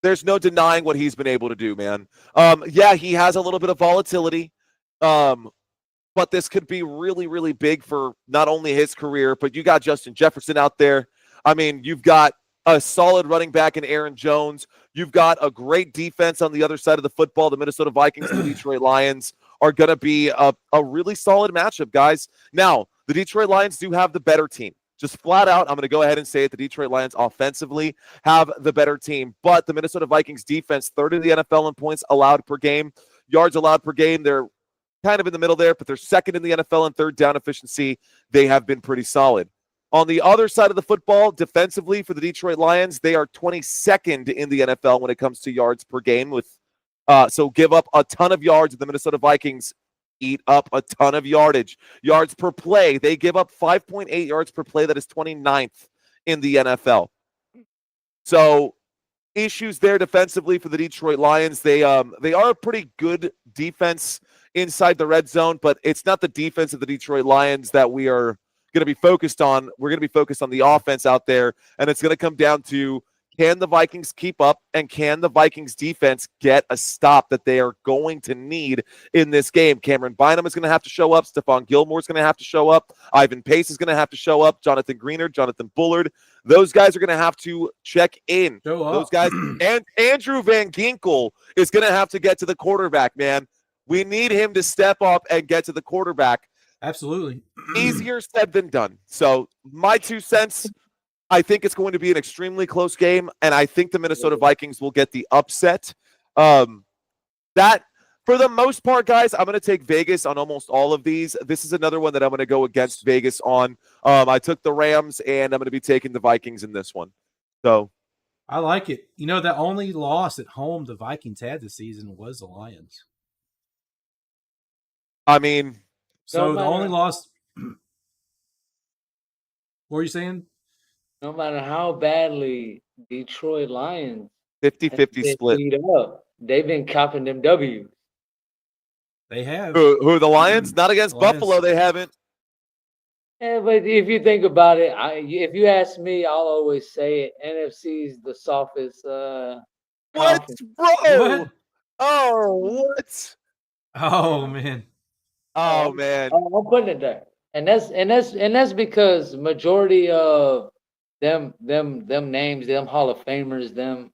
there's no denying what he's been able to do, man. Yeah, he has a little bit of volatility, but this could be really, really big for not only his career, but you got Justin Jefferson out there. I mean, you've got a solid running back in Aaron Jones. You've got a great defense on the other side of the football. The Minnesota Vikings and the Detroit Lions are going to be a really solid matchup, guys. Now, the Detroit Lions do have the better team. Just flat out, I'm going to go ahead and say it. The Detroit Lions offensively have the better team, but the Minnesota Vikings defense, third in the NFL in points allowed per game, yards allowed per game. They're kind of in the middle there, but they're second in the NFL in third down efficiency. They have been pretty solid. On the other side of the football, defensively for the Detroit Lions, they are 22nd in the NFL when it comes to yards per game. So give up a ton of yards. The Minnesota Vikings eat up a ton of yardage. Yards per play, they give up 5.8 yards per play. That is 29th in the NFL. So issues there defensively for the Detroit Lions. They are a pretty good defense inside the red zone, but it's not the defense of the Detroit Lions that we are going to be focused on. We're going to be focused on the offense out there, and it's going to come down to, can the Vikings keep up, and can the Vikings defense get a stop that they are going to need in this game? Cameron Bynum is going to have to show up. Stephon Gilmore is going to have to show up. Ivan Pace is going to have to show up. Jonathan Greenard, Jonathan Bullard. Those guys are going to have to check in. Those guys. And Andrew Van Ginkel is going to have to get to the quarterback, man. We need him to step up and get to the quarterback. Absolutely. Easier said than done. So my 2 cents, I think it's going to be an extremely close game, and I think the Minnesota Vikings will get the upset. That, for the most part, guys, I'm going to take Vegas on almost all of these. This is another one that I'm going to go against Vegas on. I took the Rams, and I'm going to be taking the Vikings in this one. So I like it. You know, the only loss at home the Vikings had this season was the Lions. I mean, so the only loss. What were you saying? no matter how badly Detroit Lions 50-50 been split. beat up, they've been copping them W's. They have. Who are the Lions? Not against The Lions. Buffalo. They haven't. Yeah, but if you think about it, if you ask me, I'll always say it. NFC's the softest What, conference. bro? What? Oh, what? Oh man. Oh, man. I'm putting it there, and that's because majority of them names, them Hall of Famers, them.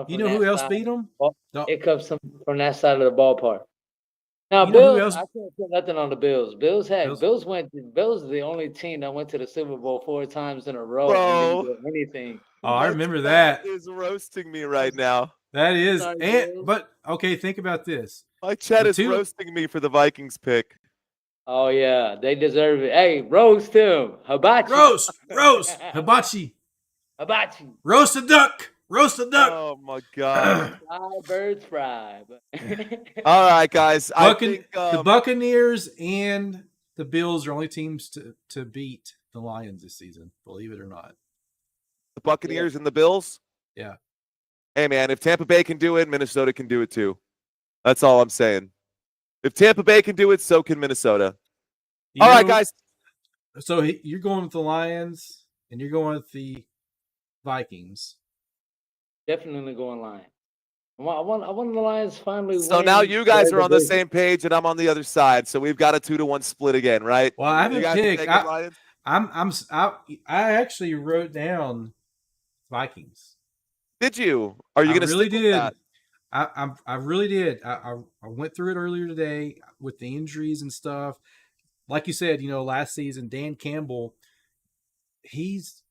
You know who else beat them? It comes from that side of the ballpark. Now, You know who Bills, else? I can't put nothing on the Bills. Bills is the only team that went to the Super Bowl 4 times in a row and didn't do anything. Oh, I remember that. Is roasting me right now. That is, Sorry, but okay, think about this. My chat The is two- roasting me for the Vikings pick. Oh yeah, they deserve it. Hey, roast him, hibachi. Roast, hibachi, hibachi. roast a duck. Oh my god! Birds fry. All right, guys. I think the Buccaneers and the Bills are only teams to beat the Lions this season. Believe it or not. The Buccaneers and the Bills. Yeah. Hey man, if Tampa Bay can do it, Minnesota can do it too. That's all I'm saying. If Tampa Bay can do it, so can Minnesota. All right, guys. So you're going with the Lions and you're going with the Vikings. Definitely going Lions. I want the Lions finally. So now you guys are on the same page, and I'm on the other side. So we've got a 2-1 split again, right? Well, I haven't picked. I actually wrote down Vikings. Did you? Are you going to really stick did. with that? I really did. I went through it earlier today with the injuries and stuff. Like you said, last season, Dan Campbell, he's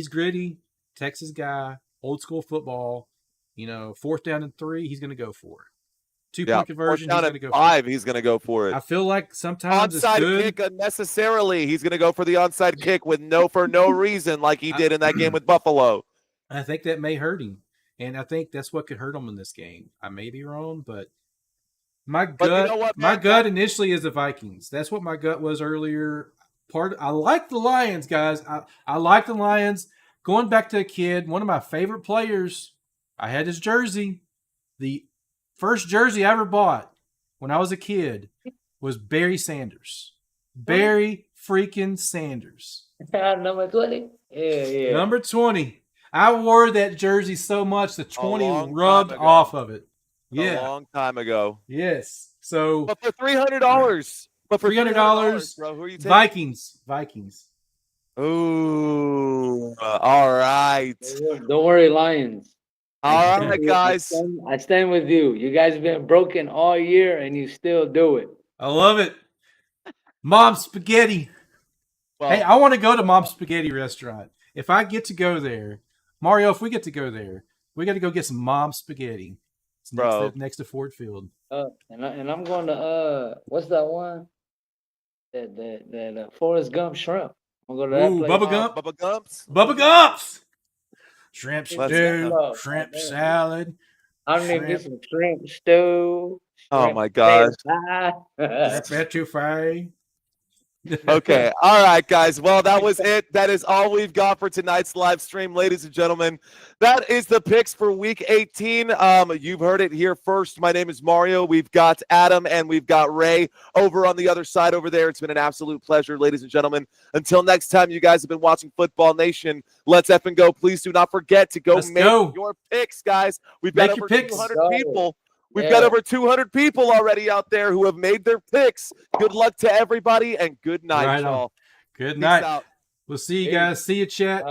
gritty, Texas guy, old school football. 4th down and 3, he's going to go for it. 2-point conversion, he's going to go 5, for it. he's going to go for it. I feel like sometimes onside it's good. Kick unnecessarily. He's going to go for the onside kick for no reason, like he did in that game with Buffalo. I think that may hurt him, and I think that's what could hurt him in this game. I may be wrong, but my gut initially is the Vikings. That's what my gut was earlier. I like the Lions, guys. I like the Lions. Going back to a kid, one of my favorite players, I had his jersey. The first jersey I ever bought when I was a kid was Barry Sanders. Barry freaking Sanders. Number 20? Yeah. Number 20. I wore that jersey so much the 20 rubbed off of it. Yeah. A long time ago. Yes. So, but for $300. But for $300, bro, who are you taking? Vikings. Ooh. All right. Don't worry, Lions. All right, guys. I stand with you. You guys have been broken all year, and you still do it. I love it. Mom Spaghetti. Well, hey, I want to go to Mom Spaghetti restaurant. If I get to go there, Mario, if we get to go there, we got to go get some Mom Spaghetti. It's next to Ford Field. And I'm going to what's that one? That Forrest Gump shrimp. I'm going to go to that place. Bubba Gumps. Shrimp stew, shrimp salad. I'm going to get some shrimp stew. Oh my gosh. Etouffee. Okay. All right, guys. Well, that was it. That is all we've got for tonight's live stream, ladies and gentlemen. That is the picks for Week 18. You've heard it here first. My name is Mario. We've got Adam and we've got Ray over on the other side over there. It's been an absolute pleasure, ladies and gentlemen. Until next time, you guys have been watching Football Nation. Let's effing go. Please do not forget to go make your picks, guys. We've got over 200 people. We've got over 200 people already out there who have made their picks. Good luck to everybody, and good night, y'all. Good night. We'll see you guys. See you, chat.